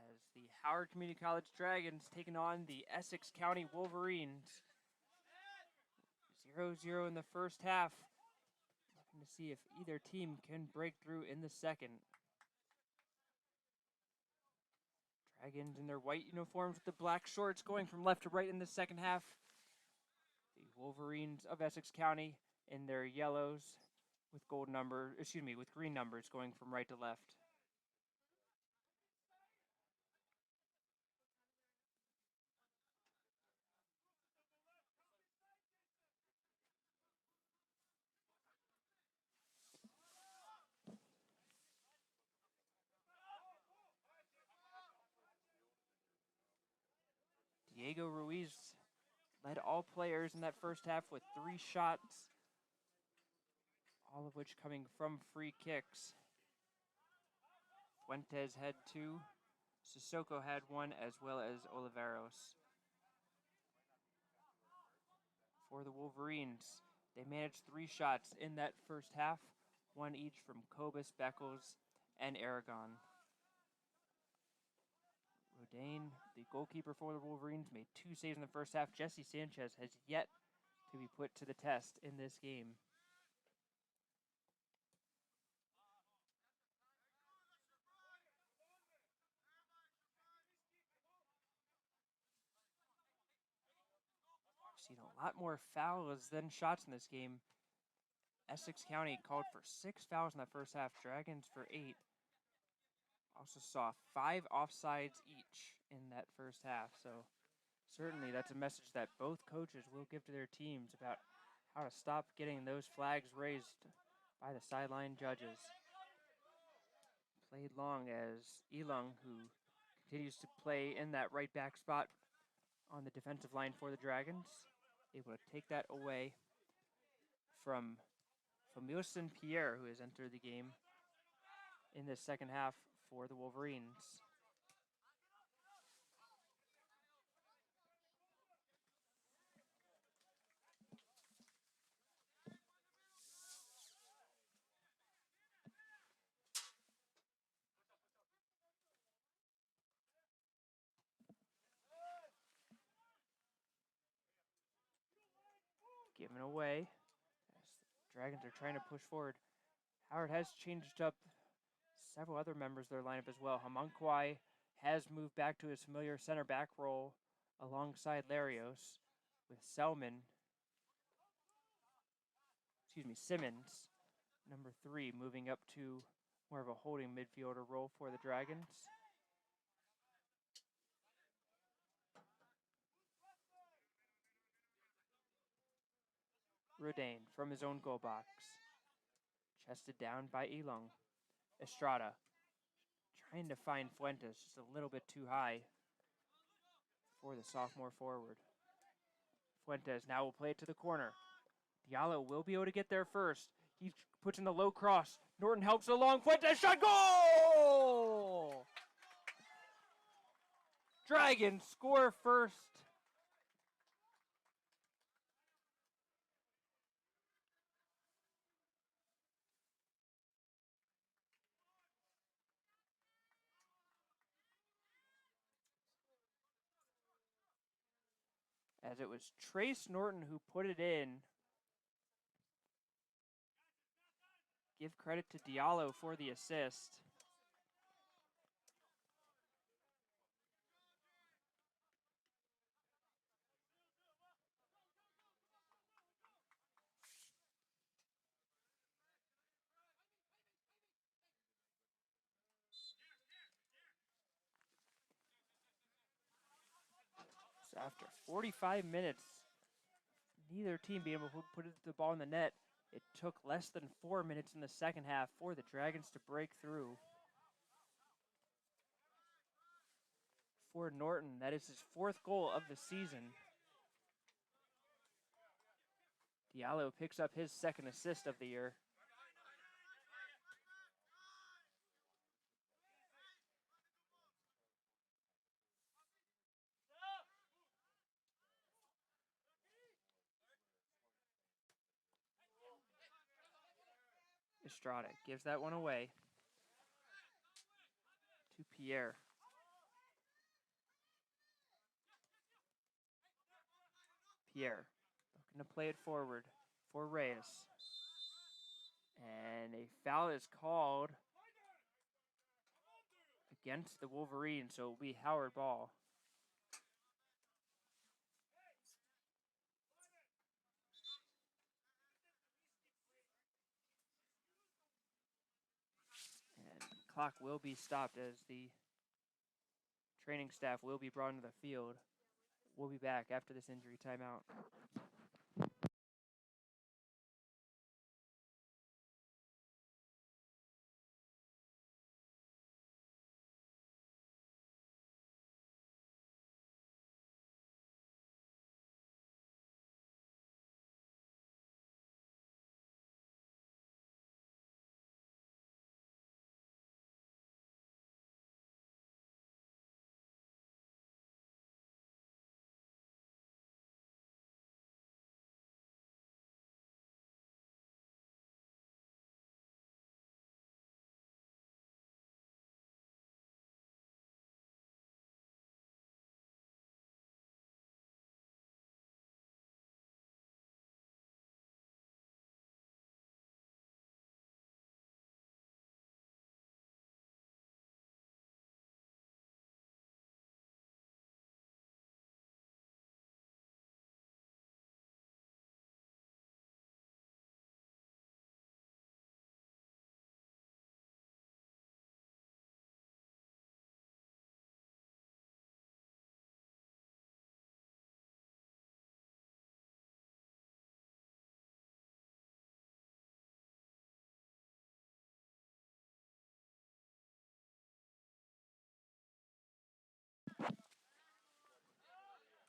[SPEAKER 1] as the Howard Community College Dragons taking on the Essex County Wolverines. 0-0 in the first half. Looking to see if either team can break through in the second. Dragons in their white uniforms with the black shorts going from left to right in the second half. The Wolverines of Essex County in their yellows with with green numbers going from right to left. Diego Ruiz led all players in that first half with 3 shots, all of which coming from free kicks. Fuentes had 2, Sissoko had 1, as well as Oliveros. For the Wolverines, they managed 3 shots in that first half, 1 each from Cobus, Beckles, and Aragon. Rodane, the goalkeeper for the Wolverines, made 2 saves in the first half. Jesse Sanchez has yet to be put to the test in this game. We've seen a lot more fouls than shots in this game. Essex County called for 6 fouls in that first half. Dragons for 8. Also saw 5 offsides each in that first half. So certainly that's a message that both coaches will give to their teams about how to stop getting those flags raised by the sideline judges. Played long as Elung, who continues to play in that right back spot on the defensive line for the Dragons, able to take that away from Familson Pierre, who has entered the game in the second half for the Wolverines. Given away as the Dragons are trying to push forward. Howard has changed up several other members of their lineup as well. Homunqui has moved back to his familiar center back role alongside Larios, with Simmons, number 3, moving up to more of a holding midfielder role for the Dragons. Rodane from his own goal box. Chested down by Elung. Estrada trying to find Fuentes, just a little bit too high for the sophomore forward. Fuentes now will play it to the corner. Diallo will be able to get there first. He puts in the low cross. Norton helps along. Fuentes shot, goal! Dragons score first. As it was Trace Norton who put it in. Give credit to Diallo for the assist. So after 45 minutes, neither team being able to put the ball in the net. It took less than 4 minutes in the second half for the Dragons to break through. For Norton, that is his 4th goal of the season. Diallo picks up his 2nd assist of the year. Estrada gives that one away to Pierre. Pierre looking to play it forward for Reyes. And a foul is called against the Wolverines, so it'll be Howard ball. And clock will be stopped as the training staff will be brought into the field. We'll be back after this injury timeout.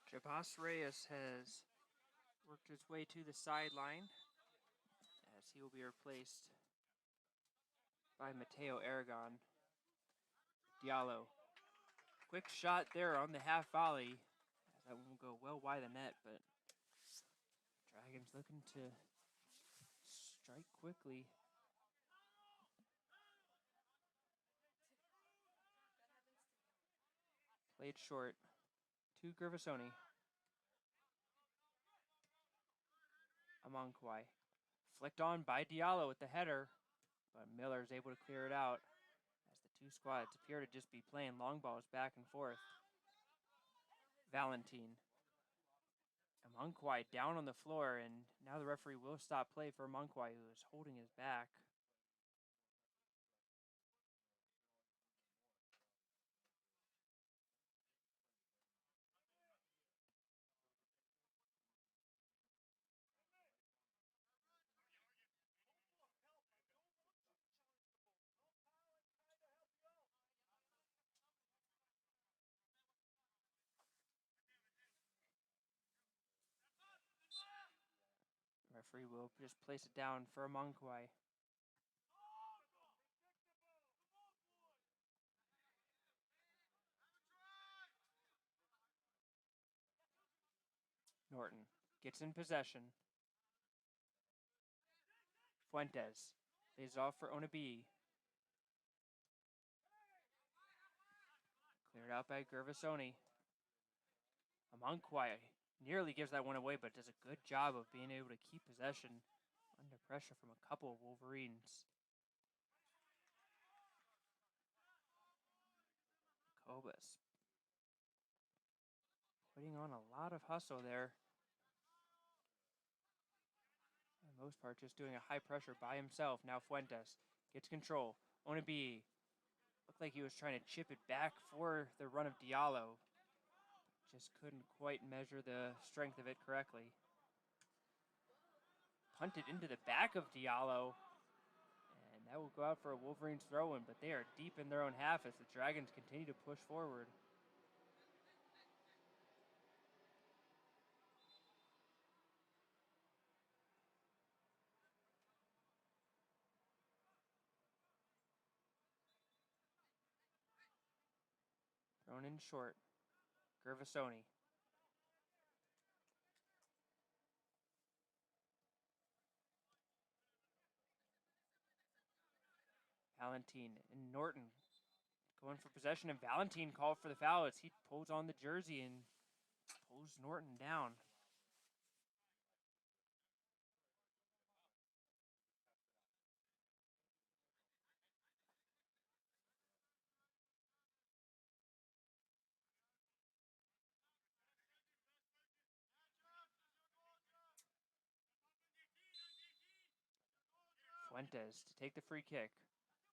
[SPEAKER 1] Jabas Reyes has worked his way to the sideline as he will be replaced by Mateo Aragon. Diallo. Quick shot there on the half volley. That won't go well wide the net, but Dragons looking to strike quickly. Played short to Gervasoni. Amankwai. Flicked on by Diallo with the header, but Miller is able to clear it out as the two squads appear to just be playing long balls back and forth. Valentin. Amankwai down on the floor, and now the referee will stop play for Amankwai, who is holding his back. Referee will just place it down for Amankwai. Norton gets in possession. Fuentes lays off for Onabi. Cleared out by Gervasoni. Amankwai nearly gives that one away, but does a good job of being able to keep possession under pressure from a couple of Wolverines. Cobus putting on a lot of hustle there. For the most part, just doing a high pressure by himself. Now Fuentes gets control. Onabi looked like he was trying to chip it back for the run of Diallo. Just couldn't quite measure the strength of it correctly. Punted into the back of Diallo. And that will go out for a Wolverines throw-in, but they are deep in their own half as the Dragons continue to push forward. Thrown in short. Gervasoni. Valentine and Norton going for possession, and Valentine called for the foul as he pulls on the jersey and pulls Norton down. Fuentes to take the free kick.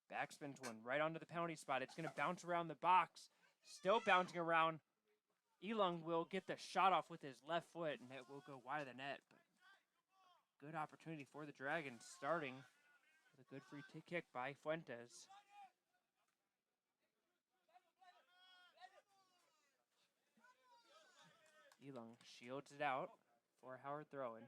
[SPEAKER 1] Backspins one right onto the penalty spot. It's going to bounce around the box. Still bouncing around. Elung will get the shot off with his left foot, and it will go wide of the net. But good opportunity for the Dragons, starting with a good free kick by Fuentes. Elung shields it out for Howard throwing.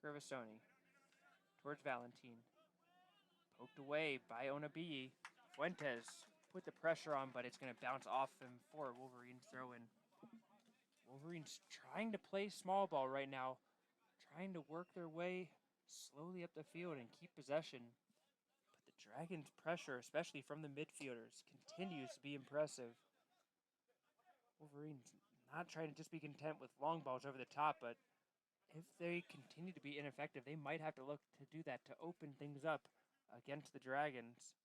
[SPEAKER 1] Gervasoni towards Valentine. Poked away by Onabii. Fuentes put the pressure on, but it's going to bounce off him for Wolverines throw-in. Wolverines trying to play small ball right now, trying to work their way slowly up the field and keep possession. But the Dragons' pressure, especially from the midfielders, continues to be impressive. Wolverines not trying to just be content with long balls over the top, but if they continue to be ineffective, they might have to look to do that to open things up against the Dragons.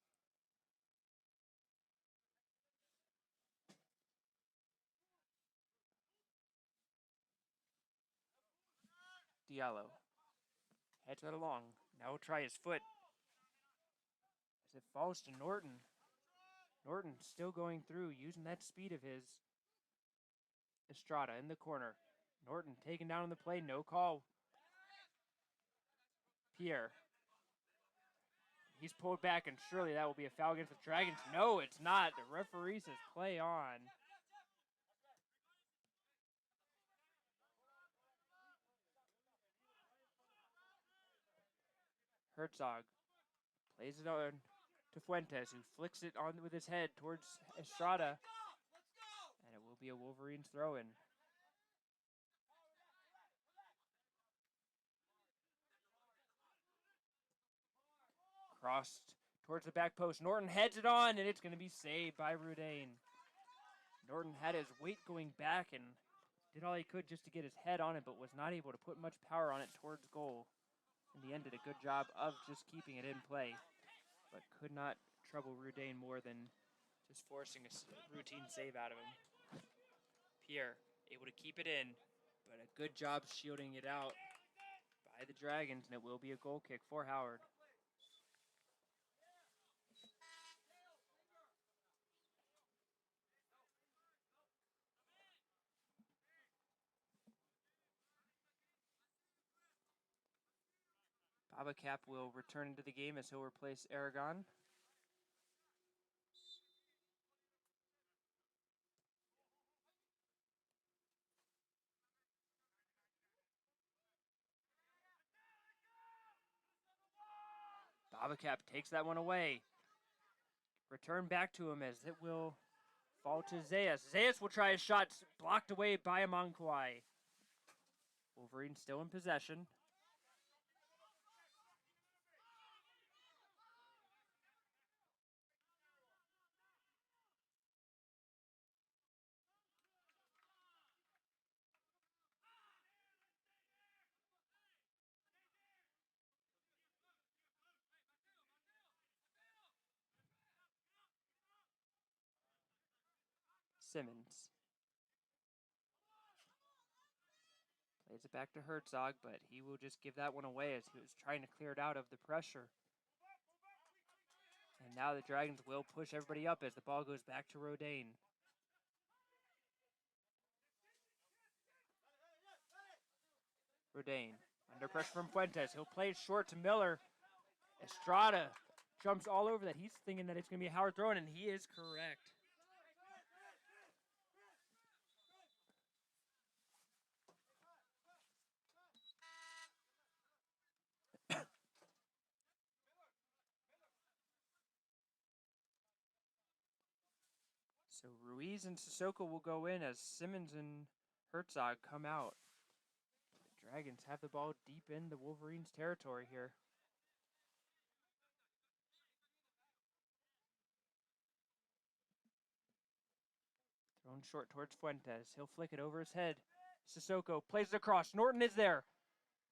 [SPEAKER 1] Diallo heads it along. Now will try his foot as it falls to Norton. Norton still going through, using that speed of his. Estrada in the corner. Norton taken down on the play, no call. Pierre. He's pulled back, and surely that will be a foul against the Dragons. No, it's not. The referee says play on. Herzog plays it on to Fuentes, who flicks it on with his head towards Estrada. And it will be a Wolverines throw-in. Crossed towards the back post. Norton heads it on, and it's going to be saved by Rudain. Norton had his weight going back and did all he could just to get his head on it, but was not able to put much power on it towards goal. In the end, did a good job of just keeping it in play, but could not trouble Rudain more than just forcing a routine save out of him. Pierre able to keep it in, but a good job shielding it out by the Dragons, and it will be a goal kick for Howard. Babacap will return into the game as he'll replace Aragon. Babacap takes that one away. Return back to him as it will fall to Zayas. Zayas will try his shot, blocked away by Amankwai. Wolverine still in possession. Simmons plays it back to Herzog, but he will just give that one away as he was trying to clear it out of the pressure. And now the Dragons will push everybody up as the ball goes back to Rodain. Rodain under pressure from Fuentes. He'll play it short to Miller. Estrada jumps all over that. He's thinking that it's going to be Howard throwing, and he is correct. So Ruiz and Sissoko will go in as Simmons and Herzog come out. The Dragons have the ball deep in the Wolverines' territory here. Thrown short towards Fuentes. He'll flick it over his head. Sissoko plays it across. Norton is there.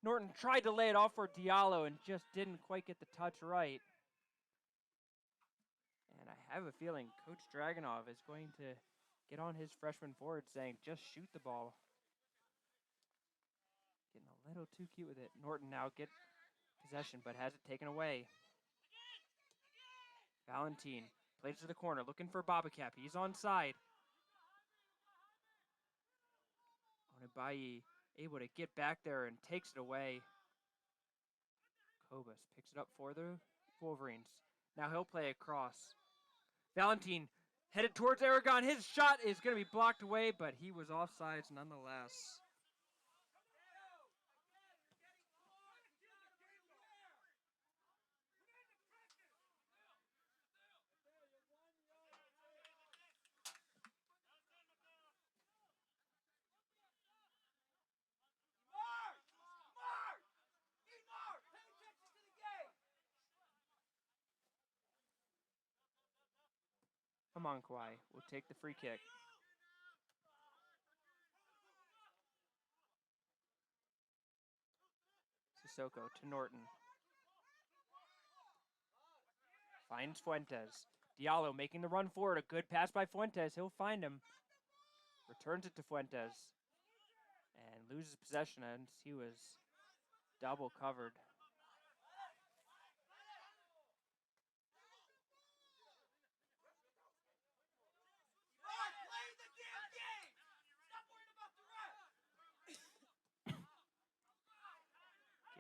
[SPEAKER 1] Norton tried to lay it off for Diallo and just didn't quite get the touch right. And I have a feeling Coach Dragunov is going to get on his freshman forward saying, just shoot the ball. Getting a little too cute with it. Norton now gets possession, but has it taken away. Valentin plays to the corner, looking for Babacap. He's onside. Onibayi able to get back there and takes it away. Kobus picks it up for the Wolverines. Now he'll play across. Valentin headed towards Aragon. His shot is going to be blocked away, but he was offsides nonetheless. Amankwai will take the free kick. Sissoko to Norton. Finds Fuentes. Diallo making the run forward. A good pass by Fuentes. He'll find him. Returns it to Fuentes. And loses possession as he was double covered.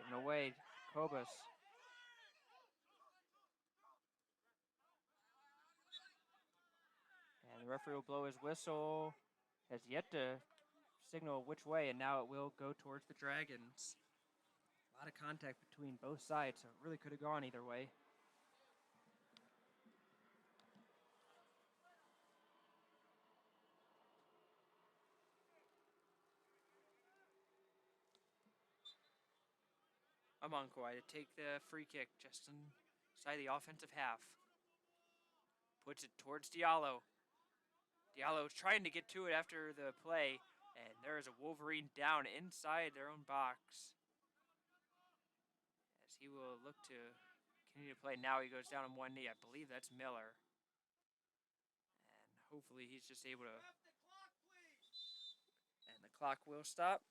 [SPEAKER 1] Given away, Kobus. And the referee will blow his whistle. Has yet to signal which way, and now it will go towards the Dragons. A lot of contact between both sides, so it really could have gone either way. Amankwai to take the free kick just inside the offensive half. Puts it towards Diallo. Diallo's trying to get to it after the play, and there is a Wolverine down inside their own box. As he will look to continue to play. Now he goes down on one knee. I believe that's Miller. And hopefully he's just able to... And the clock will stop.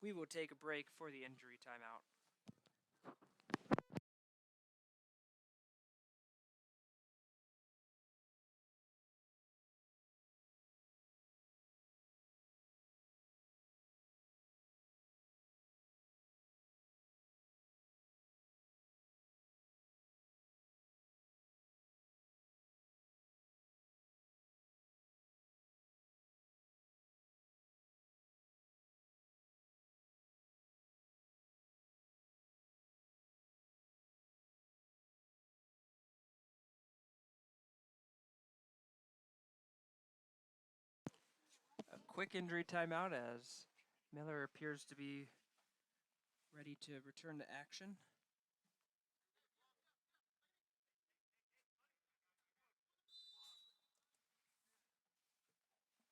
[SPEAKER 1] We will take a break for the injury timeout. A quick injury timeout as Miller appears to be ready to return to action.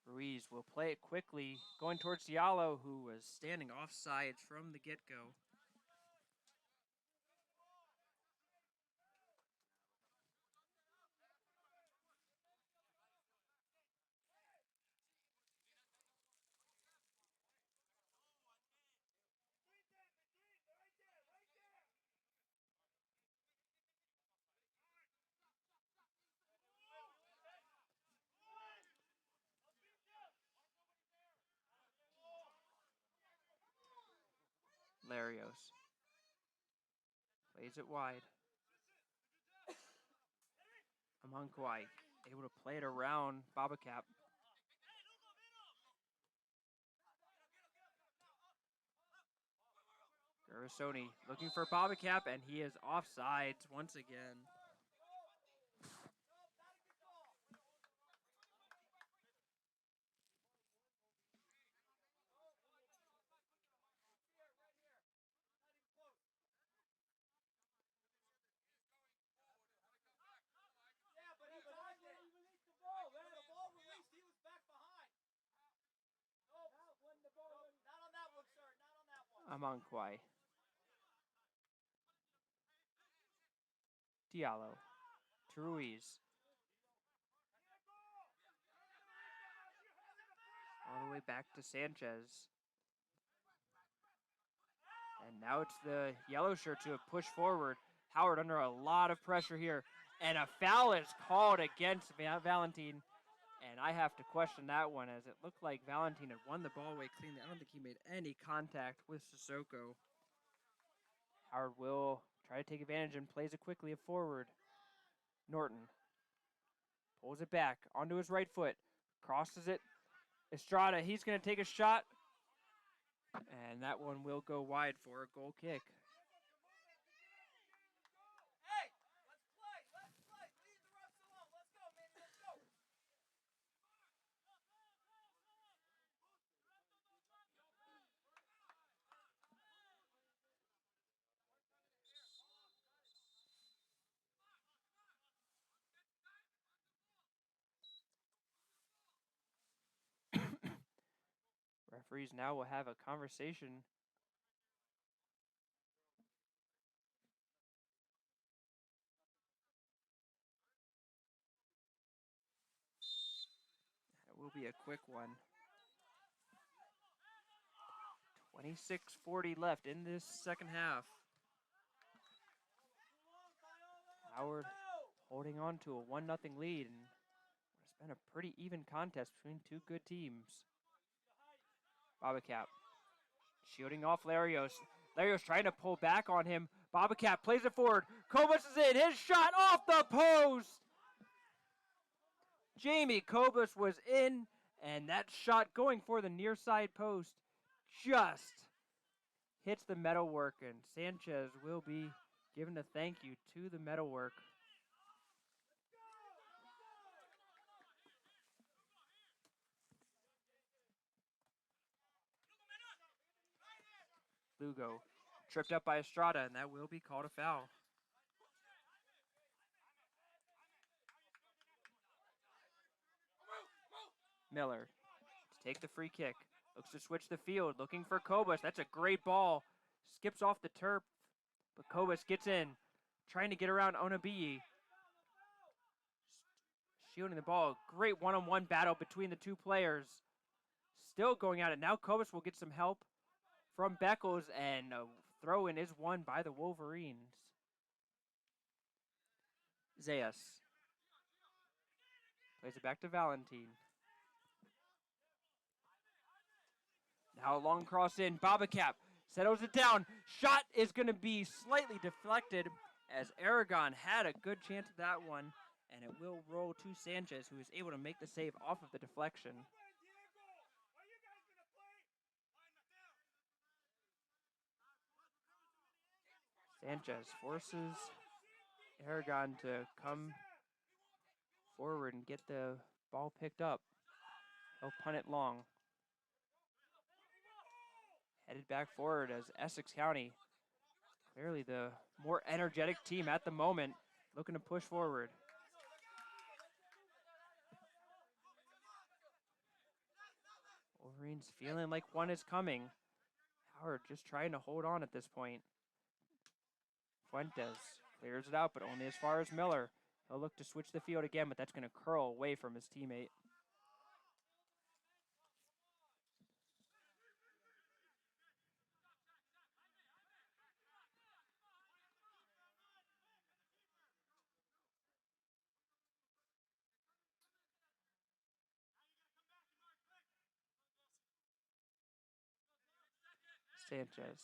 [SPEAKER 1] Ruiz will play it quickly, going towards Diallo, who was standing offsides from the get-go. Larios plays it wide. Amankwai able to play it around Babacap. Garasoni looking for Babacap, and he is offsides once again. Amankwai. Diallo. To Ruiz. All the way back to Sanchez. And now it's the yellow shirts who have pushed forward. Howard under a lot of pressure here. And a foul is called against Valentin. And I have to question that one, as it looked like Valentin had won the ball away cleanly. I don't think he made any contact with Sissoko. Howard will try to take advantage and plays it quickly forward. Norton pulls it back onto his right foot. Crosses it. Estrada, he's going to take a shot. And that one will go wide for a goal kick. Referees now will have a conversation. It will be a quick one. 26:40 left in this second half. Howard holding on to a 1-0 lead, and it's been a pretty even contest between two good teams. Babacap shielding off Larios. Larios trying to pull back on him. Babacap plays it forward. Kobus is in. His shot off the post. Jamie Kobus was in, and that shot going for the near side post just hits the metalwork, and Sanchez will be given a thank you to the metalwork. Lugo tripped up by Estrada, and that will be called a foul. Miller to take the free kick. Looks to switch the field, looking for Kobus. That's a great ball. Skips off the turf, but Kobus gets in, trying to get around Onabii. Shielding the ball. Great one-on-one battle between the two players. Still going at it. Now Kobus will get some help from Beckles, and a throw-in is won by the Wolverines. Zayas plays it back to Valentin. Now a long cross in. Babacap settles it down. Shot is going to be slightly deflected, as Aragon had a good chance of that one, and it will roll to Sanchez, who is able to make the save off of the deflection. Sanchez forces Aragon to come forward and get the ball picked up. He'll punt it long. Headed back forward as Essex County, clearly the more energetic team at the moment, looking to push forward. Wolverines feeling like one is coming. Howard just trying to hold on at this point. Fuentes clears it out, but only as far as Miller. He'll look to switch the field again, but that's going to curl away from his teammate. Sanchez.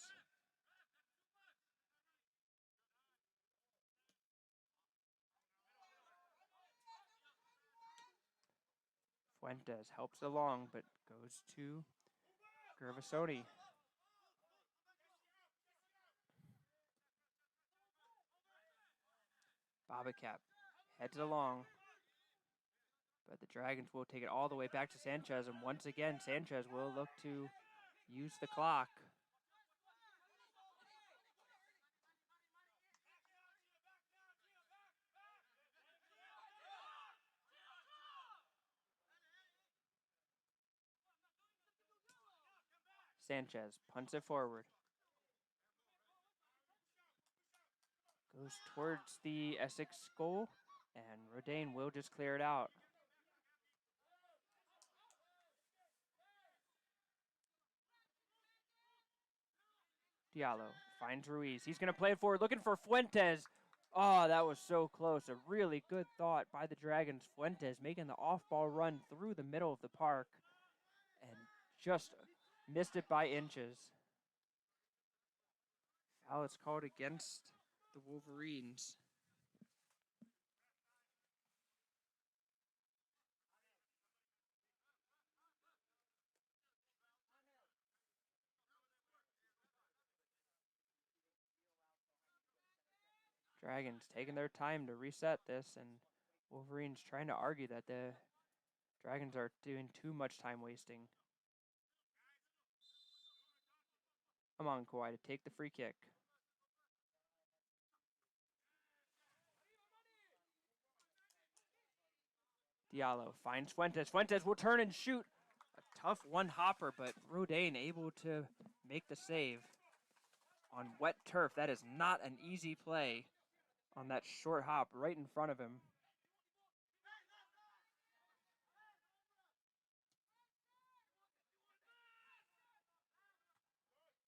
[SPEAKER 1] Fuentes helps along, but goes to Gervasoni. Babacap heads along, but the Dragons will take it all the way back to Sanchez, and once again, Sanchez will look to use the clock. Sanchez punts it forward. Goes towards the Essex goal, and Rodane will just clear it out. Diallo finds Ruiz. He's going to play it forward, looking for Fuentes. Oh, that was so close. A really good thought by the Dragons. Fuentes making the off-ball run through the middle of the park and just missed it by inches. Foul is called against the Wolverines. Dragons taking their time to reset this, and Wolverines trying to argue that the Dragons are doing too much time wasting. Come on, Kawhi, to take the free kick. Diallo finds Fuentes. Fuentes will turn and shoot. A tough one-hopper, but Rodane able to make the save. On wet turf, that is not an easy play on that short hop right in front of him.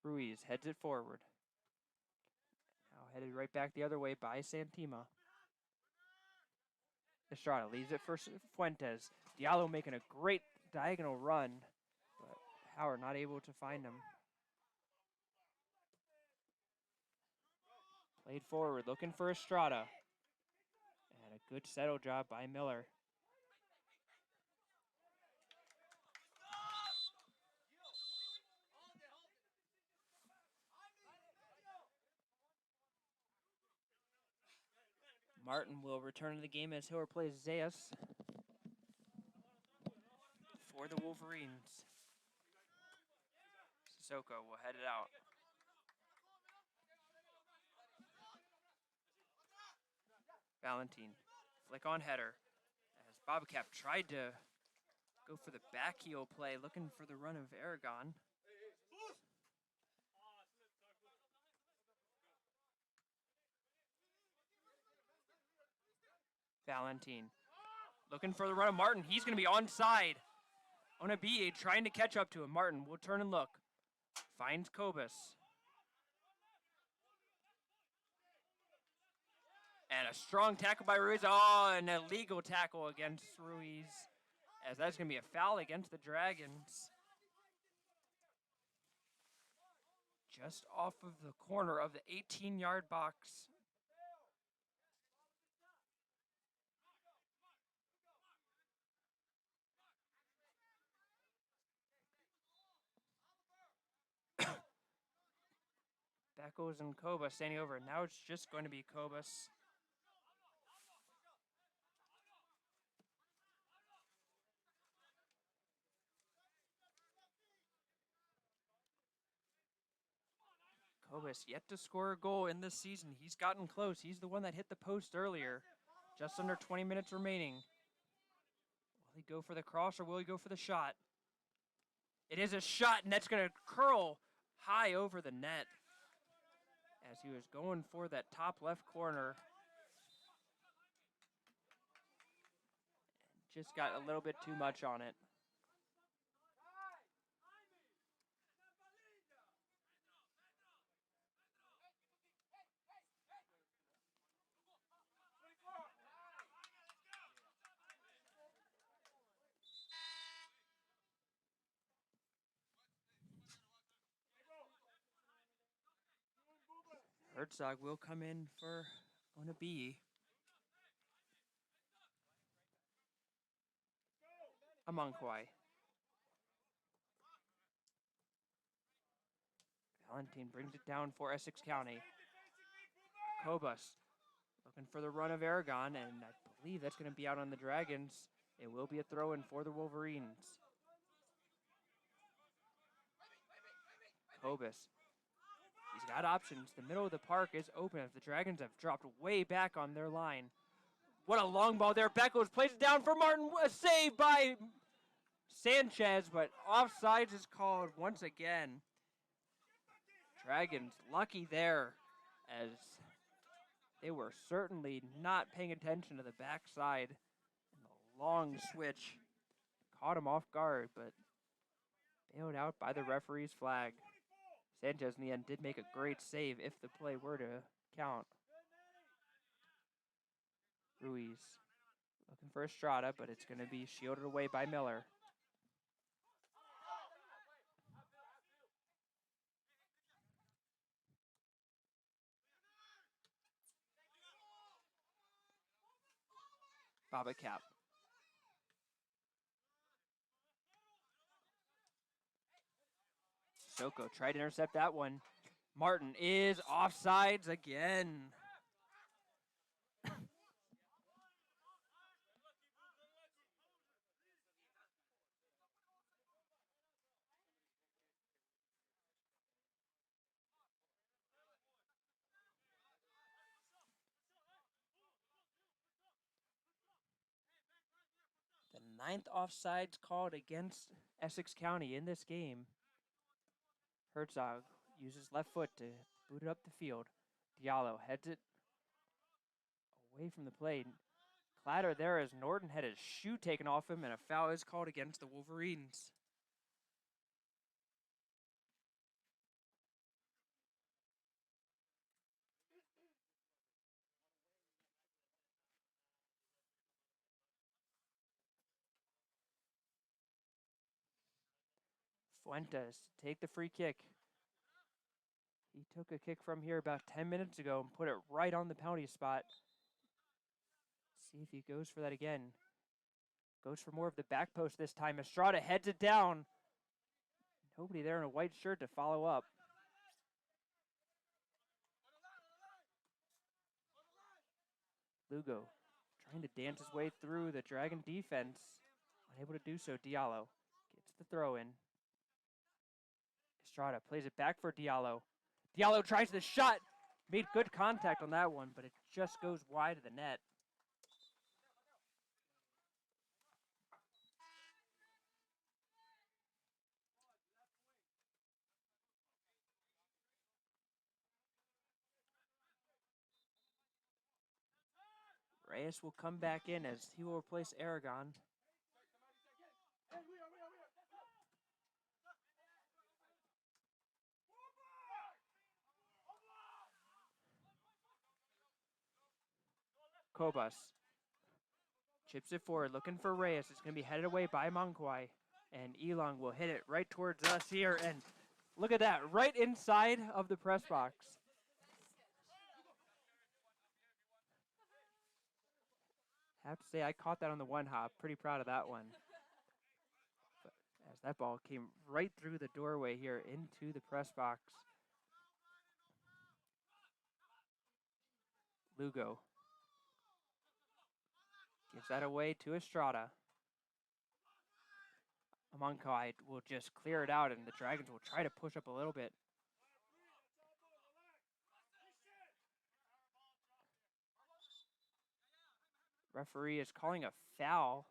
[SPEAKER 1] Ruiz heads it forward. Now headed right back the other way by Santima. Estrada leaves it for Fuentes. Diallo making a great diagonal run, but Howard not able to find him. Played forward, looking for Estrada. And a good settle job by Miller. Martin will return to the game as he'll replace Zayas for the Wolverines. Sissoko will head it out. Valentin, flick on header. As Bobcat tried to go for the back heel play, looking for the run of Aragon. Valentin, looking for the run of Martin. He's going to be onside. Onabi trying to catch up to him. Martin will turn and look. Finds Kobus. And a strong tackle by Ruiz. Oh, an illegal tackle against Ruiz. As that's going to be a foul against the Dragons. Just off of the corner of the 18-yard box. Beckles and Kobus standing over. Now it's just going to be Kobus. Kobus yet to score a goal in this season. He's gotten close. He's the one that hit the post earlier. Just under 20 minutes remaining. Will he go for the cross or will he go for the shot? It is a shot, and that's going to curl high over the net. As he was going for that top left corner. And just got a little bit too much on it. Herzog will come in for Onabi. Amankwai. Valentin brings it down for Essex County. Kobus looking for the run of Aragon, and I believe that's going to be out on the Dragons. It will be a throw-in for the Wolverines. Kobus. He's got options. The middle of the park is open as the Dragons have dropped way back on their line. What a long ball there. Beckles plays it down for Martin. A save by Sanchez, but offsides is called once again. Dragons lucky there as They were certainly not paying attention to the backside. And the long switch caught him off guard, but bailed out by the referee's flag. Sanchez, in the end, did make a great save if the play were to count. Ruiz looking for Estrada, but it's going to be shielded away by Miller. Baba Cap. Soko tried to intercept that one. Martin is offsides again. The 9th offsides called against Essex County in this game. Herzog uses left foot to boot it up the field. Diallo heads it away from the plate. Clatter there as Norton had his shoe taken off him, and a foul is called against the Wolverines. Fuentes take the free kick. He took a kick from here about 10 minutes ago and put it right on the penalty spot. See if he goes for that again. Goes for more of the back post this time. Estrada heads it down. Nobody there in a white shirt to follow up. Lugo trying to dance his way through the Dragon defense. Unable to do so. Diallo gets the throw in. Estrada plays it back for Diallo. Diallo tries the shot. Made good contact on that one, but it just goes wide of the net. Reyes will come back in as he will replace Aragon. Cobas chips it forward, looking for Reyes. It's going to be headed away by Monquai. And Elong will hit it right towards us here. And look at that, right inside of the press box. Have to say, I caught that on the one hop. Pretty proud of that one. But as that ball came right through the doorway here into the press box. Lugo gives that away to Estrada. Monkai will just clear it out, and the Dragons will try to push up a little bit. Referee is calling a foul.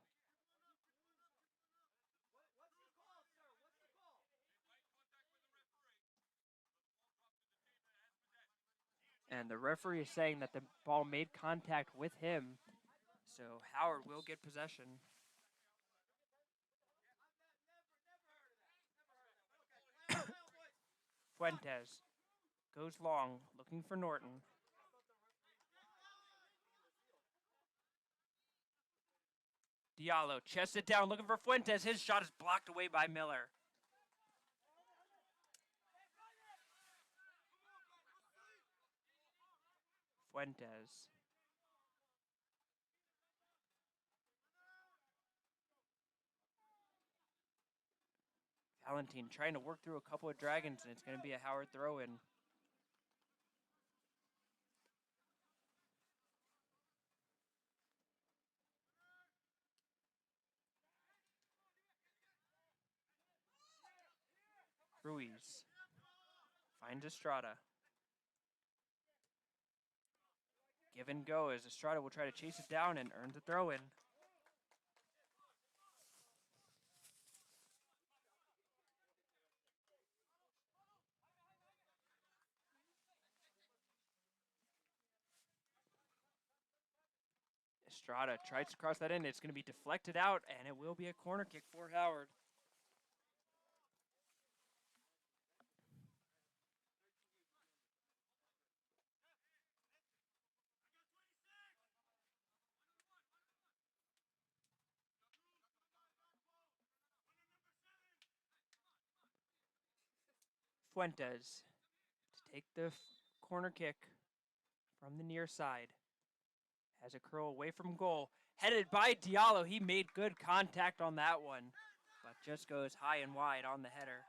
[SPEAKER 1] And the referee is saying that the ball made contact with him, so Howard will get possession. Fuentes goes long, looking for Norton. Diallo chests it down, looking for Fuentes. His shot is blocked away by Miller. Fuentes. Valentine trying to work through a couple of Dragons, and it's going to be a Howard throw-in. Ruiz finds Estrada. Give and go as Estrada will try to chase it down and earns a throw-in. Estrada tries to cross that in. It's going to be deflected out, and it will be a corner kick for Howard. Fuentes to take the corner kick from the near side. Has a curl away from goal. Headed by Diallo. He made good contact on that one, but just goes high and wide on the header.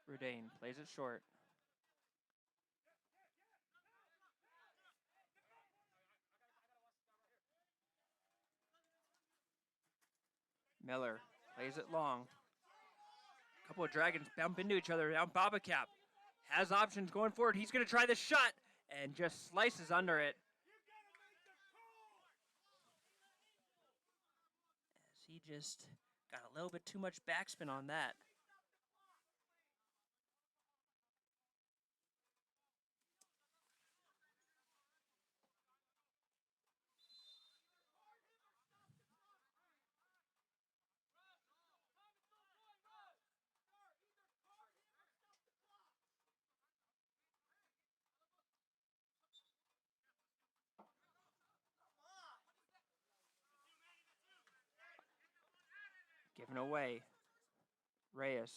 [SPEAKER 1] Rudain plays it short. Miller plays it long. A couple of Dragons bump into each other. Now Babacap has options going forward. He's going to try the shot and just slices under it. As he just got a little bit too much backspin on that. Given away. Reyes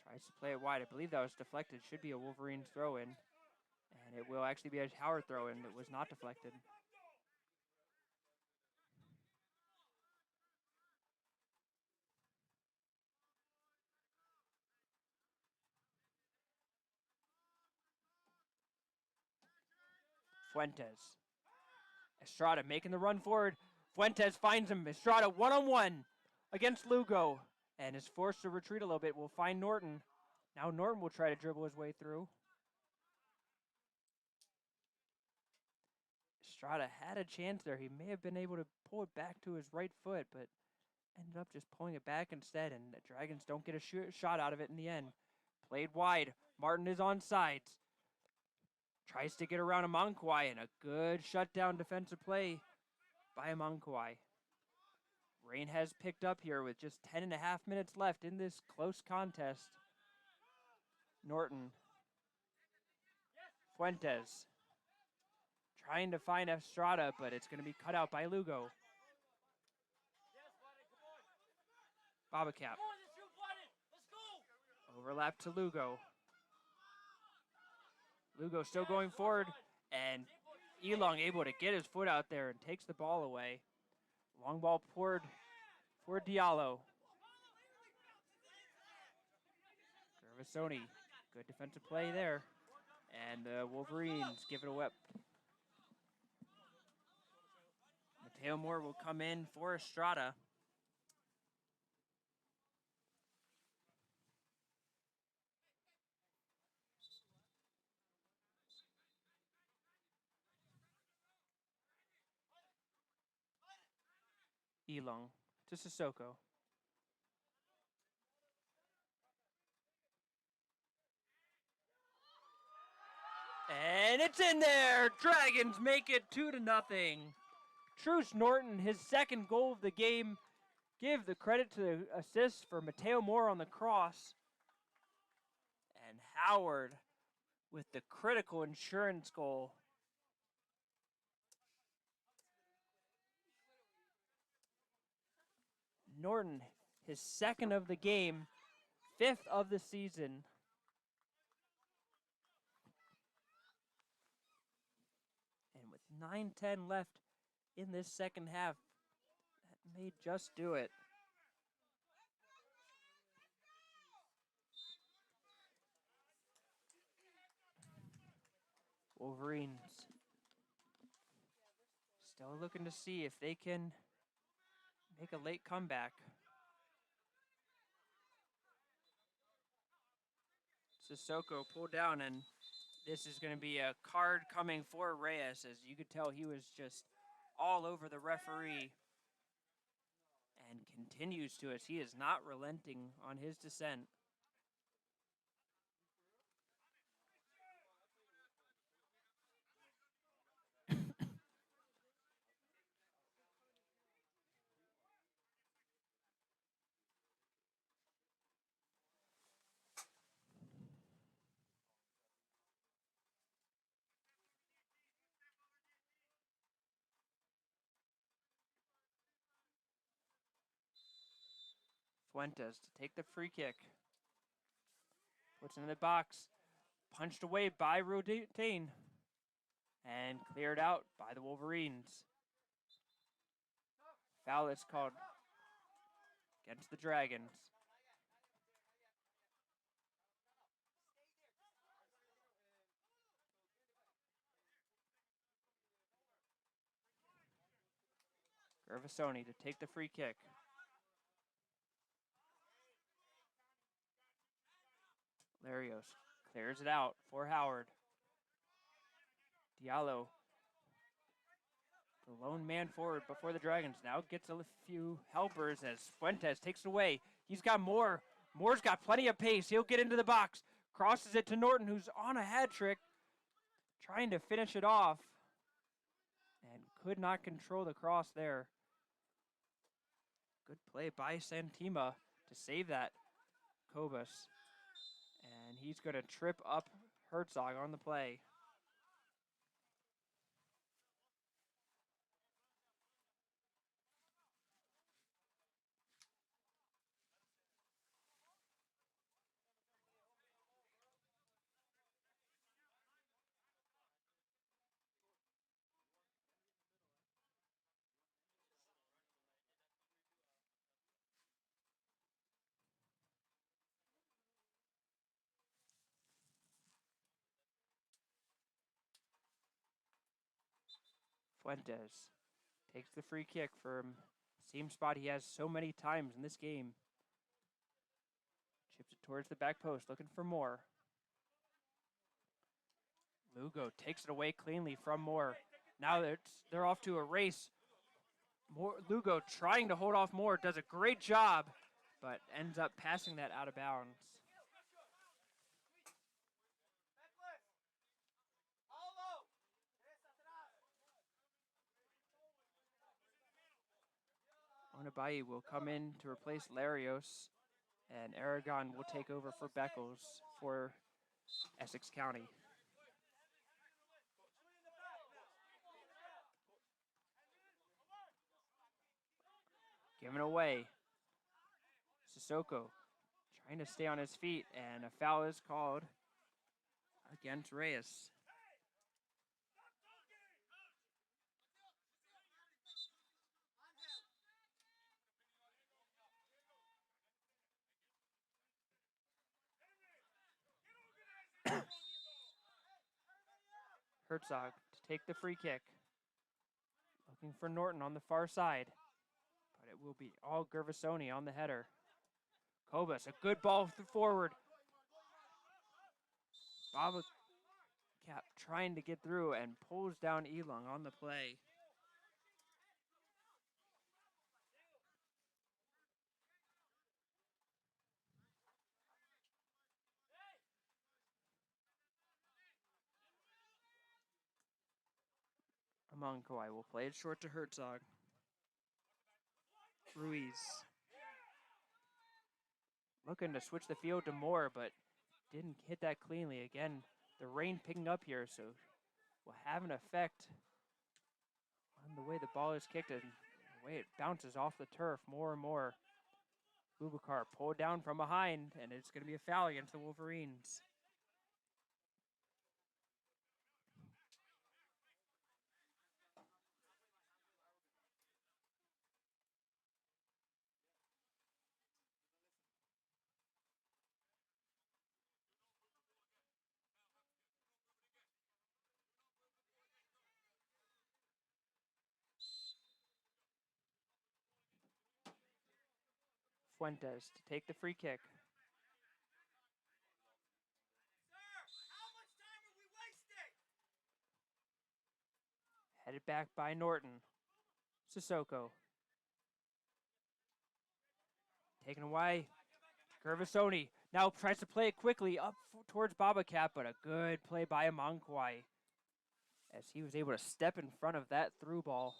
[SPEAKER 1] tries to play it wide. I believe that was deflected. Should be a Wolverines throw-in. And it will actually be a Howard throw-in. It was not deflected. Fuentes. Estrada making the run forward. Fuentes finds him. Estrada one-on-one against Lugo. And is forced to retreat a little bit. We'll find Norton. Now Norton will try to dribble his way through. Estrada had a chance there. He may have been able to pull it back to his right foot, but ended up just pulling it back instead, and the Dragons don't get a shot out of it in the end. Played wide. Martin is on sides. Tries to get around Amankwai, and a good shutdown defensive play by Amankwai. Rain has picked up here with just 10.5 minutes left in this close contest. Norton. Fuentes. Trying to find Estrada, but it's going to be cut out by Lugo. Babacap. Overlap to Lugo. Lugo still going forward, and Elong able to get his foot out there and takes the ball away. Long ball poured for Diallo. Gervasoni, good defensive play there. And the Wolverines give it a whip. Mateo Moore will come in for Estrada. Elong to Sissoko. And it's in there! Dragons make it 2-0. Truce Norton, his second goal of the game. Give the credit to the assist for Mateo Moore on the cross. And Howard with the critical insurance goal. Norton, his second of the game, 5th of the season. And with 9:10 left in this second half, that may just do it. Wolverines still looking to see if they can make a late comeback. Sissoko pulled down, and this is going to be a card coming for Reyes. As you could tell, he was just all over the referee. and continues to as he is not relenting on his descent. Fuentes to take the free kick. Puts it in the box. Punched away by Rotain. And cleared out by the Wolverines. Foul is called against the Dragons. Gervasoni to take the free kick. Larios clears it out for Howard. Diallo, the lone man forward before the Dragons, now gets a few helpers as Fuentes takes it away. He's got more. Moore's got plenty of pace. He'll get into the box. Crosses it to Norton, who's on a hat trick, trying to finish it off. And could not control the cross there. Good play by Santima to save that. Kobus. And he's going to trip up Herzog on the play. Fuentes takes the free kick from same spot he has so many times in this game. Chips it towards the back post, looking for Moore. Lugo takes it away cleanly from Moore. Now they're off to a race. Lugo trying to hold off Moore, does a great job, but ends up passing that out of bounds. Onabayi will come in to replace Larios, and Aragon will take over for Beckles for Essex County. Given away. Sissoko trying to stay on his feet, and a foul is called against Reyes. Herzog to take the free kick. Looking for Norton on the far side. But it will be all Gervasoni on the header. Kobus, a good ball forward. Baba Cap trying to get through and pulls down Elung on the play. Amonkoi will play it short to Herzog. Ruiz. Looking to switch the field to Moore, but didn't hit that cleanly. Again, the rain picking up here, so will have an effect on the way the ball is kicked and the way it bounces off the turf more and more. Bubakar pulled down from behind, and it's going to be a foul against the Wolverines. Fuentes to take the free kick. Headed back by Norton. Sissoko. Taken away. Gervasoni now tries to play it quickly up towards Babacat, but a good play by Amankwai as he was able to step in front of that through ball.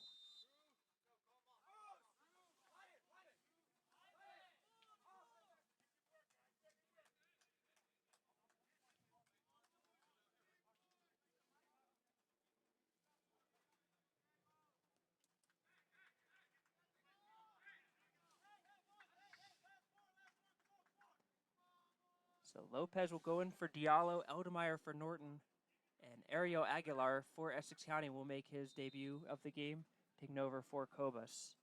[SPEAKER 1] So Lopez will go in for Diallo, Eldemeyer for Norton, and Ariel Aguilar for Essex County will make his debut of the game, taking over for Cobus.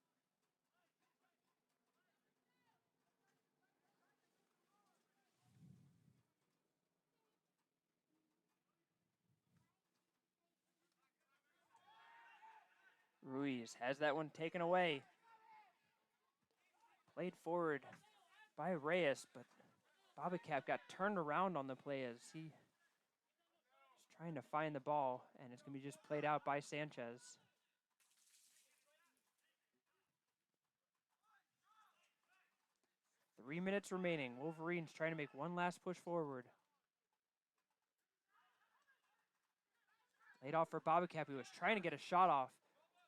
[SPEAKER 1] Ruiz has that one taken away. Played forward by Reyes, but Babacat got turned around on the play as he was trying to find the ball, and it's going to be just played out by Sanchez. Three minutes remaining. Wolverines trying to make one last push forward. Laid off for Babacat, who was trying to get a shot off,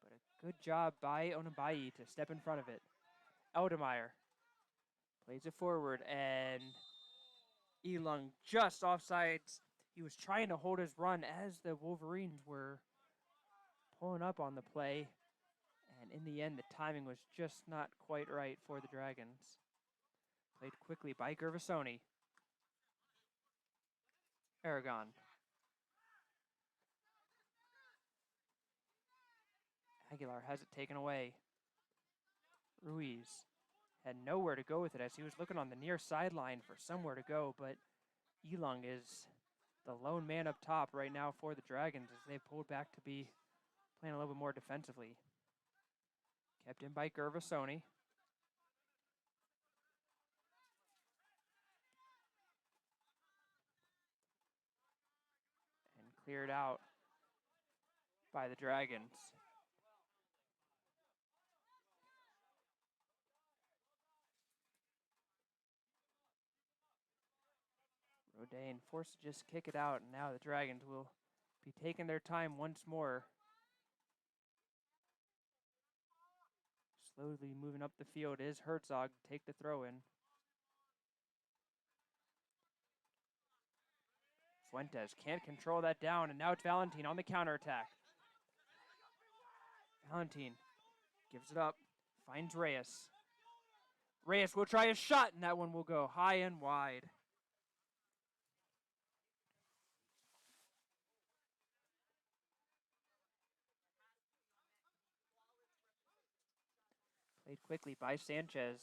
[SPEAKER 1] but a good job by Onabayi to step in front of it. Eldemeyer plays it forward, and Elung just offsides. He was trying to hold his run as the Wolverines were pulling up on the play, and in the end, the timing was just not quite right for the Dragons. Played quickly by Gervasoni. Aragon. Aguilar has it taken away. Ruiz had nowhere to go with it as he was looking on the near sideline for somewhere to go, but Elung is the lone man up top right now for the Dragons as they pulled back to be playing a little bit more defensively. Kept in by Gervasoni. And cleared out by the Dragons. Rodane forced to just kick it out, and now the Dragons will be taking their time once more. Slowly moving up the field is Herzog to take the throw in. Fuentes can't control that down, and now it's Valentin on the counterattack. Valentin gives it up, finds Reyes. Reyes will try a shot, and that one will go high and wide. Played quickly by Sanchez.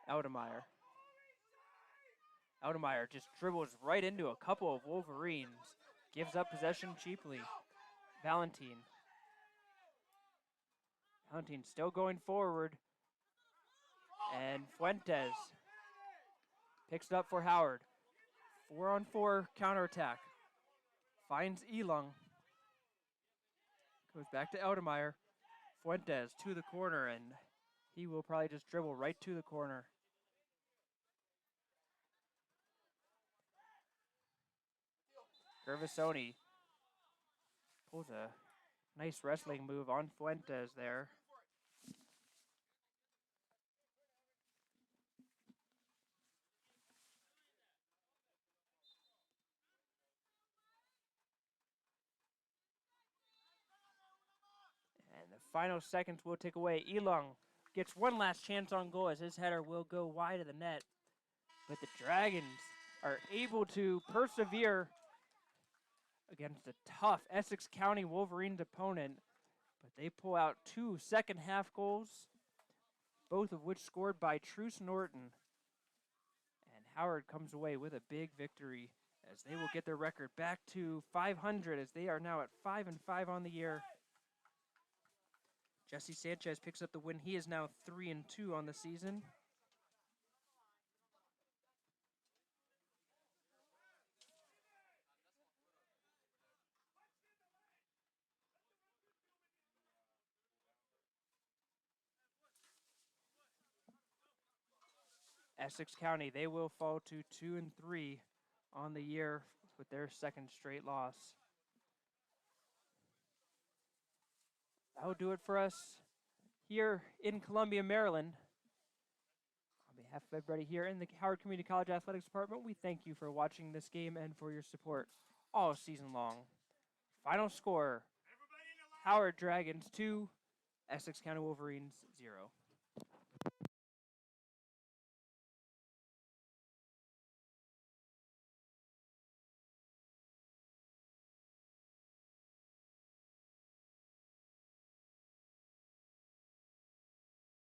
[SPEAKER 1] Eldemeyer. Eldemeyer just dribbles right into a couple of Wolverines. Gives up possession cheaply. Valentin. Valentin still going forward. And Fuentes picks it up for Howard. 4-on-4 counterattack. Finds Elung. Goes back to Eldemeyer. Fuentes to the corner, and he will probably just dribble right to the corner. Gervasoni pulls a nice wrestling move on Fuentes there. And the final seconds will tick away. Elung gets one last chance on goal as his header will go wide of the net. But the Dragons are able to persevere against a tough Essex County Wolverines opponent. But they pull out two second-half goals, both of which scored by Truce Norton. And Howard comes away with a big victory as they will get their record back to 500 as they are now at 5-5 on the year. Jesse Sanchez picks up the win. He is now 3-2 on the season. Essex County, they will fall to 2-3 on the year with their second straight loss. That will do it for us here in Columbia, Maryland. On behalf of everybody here in the Howard Community College Athletics Department, we thank you for watching this game and for your support all season long. Final score, Howard Dragons 2, Essex County Wolverines 0.